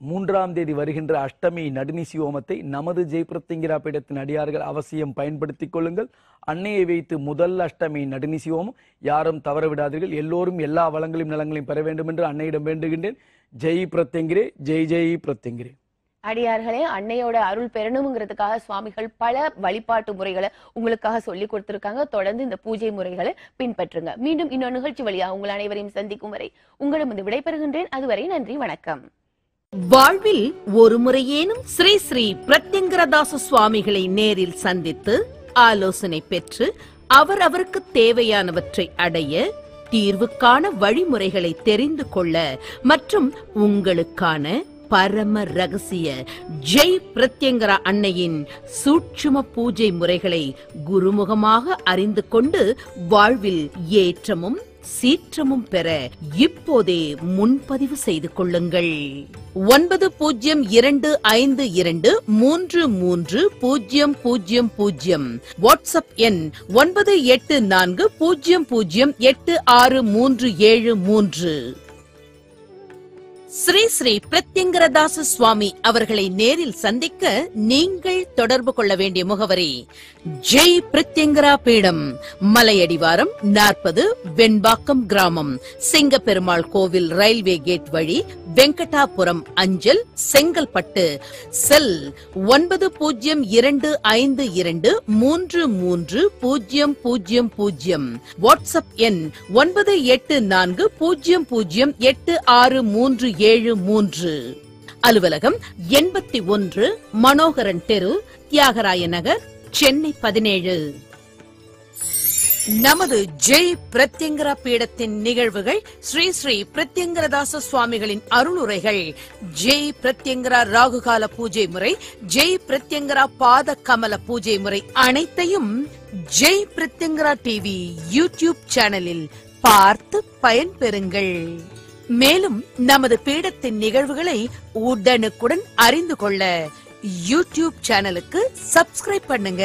3ஆம் தேதி வருகின்ற அஷ்டமி நடுநிசி ஹோமத்தை நமது ஜெய் பிரத்யங்கிரா பீடத்தின் அடியார்கள் அவசியம் பயன்படுத்திக் கொள்ளுங்கள். அன்னையை வைத்து முதல் அஷ்டமி நடுநிசி ஹோமம் யாரும் தவற விடாதீர்கள். எல்லோரும் எல்லா வளங்களையும் நலங்களையும் பெற வேண்டும் என்று அன்னையிடம் வேண்டுகின்றேன். ஜெய் பிரத்யங்கிரே, ஜெய் ஜெய் பிரத்யங்கிரே. அடியார்களே, அன்னையோட அருள் பெறணுங்கிறதுக்காக சுவாமிகள் பல வழிபாட்டு முறைகளை உங்களுக்காக சொல்லி கொடுத்திருக்காங்க. தொடர்ந்து இந்த பூஜை முறைகளை பின்பற்றுங்க. மீண்டும் இன்னொரு நிகழ்ச்சி வழியா உங்கள் அனைவரையும் சந்திக்கும் வரை உங்களிடம் விடைபெறுகின்றேன். அதுவரை நன்றி, வணக்கம். வாழ்வில் ஒரு முறையேனும் ஸ்ரீ ஸ்ரீ பிரத்யங்கரதாச சுவாமிகளை நேரில் சந்தித்து ஆலோசனை பெற்று அவருக்கு தேவையானவற்றை அடைய, தீர்வுக்கான வழிமுறைகளை தெரிந்து கொள்ள மற்றும் உங்களுக்கான பரம ரகசிய ஜெய் பிரத்யங்கரா அன்னையின் சூட்சும பூஜை முறைகளை குருமுகமாக அறிந்து கொண்டு வாழ்வில் ஏற்றமும் சீற்றமும் பெற இப்போதே முன்பதிவு செய்து கொள்ளுங்கள். 9052330000 வாட்ஸ்அப் எண் 9840086373. ஸ்ரீ ஸ்ரீ பிரத்யங்கரதாச சுவாமி அவர்களை நேரில் சந்திக்க நீங்கள் தொடர்பு கொள்ள வேண்டிய முகவரி: ஜெய் பிரத்யங்கரா பீடம், மலையடிவாரம் 40, வெண்பாக்கம் கிராமம், சிங்கப்பெருமாள் கோவில் ரயில்வே கேட் வழி, வெங்கடாபுரம் அஞ்சல், செங்கல்பட்டு. செல் 9052330000. வாட்ஸ்அப் எண் 9840086373. அலுவலகம் 81, மனோகரன் தெரு, தியாகராய நகர், சென்னை 17. நமது ஜெய் பிரத்யங்கரா பீடத்தின் நிகழ்வுகள், ஸ்ரீ ஸ்ரீ பிரத்யங்கரதாச சுவாமிகளின் அருளுரைகள், ஜெய் பிரத்யங்கரா ராகுகால பூஜை முறை, ஜெய் பிரத்யங்கரா பாத கமல பூஜை முறை அனைத்தையும் ஜெய் பிரத்யங்கரா டிவி யூடியூப் சேனலில் பார்த்து பயன்பெறுங்கள். மேலும் நமது பீடத்தின் நிகழ்வுகளை உடனுக்குடன் அறிந்து கொள்ள யூடியூப் சேனலுக்கு சப்ஸ்கிரைப் பண்ணுங்க.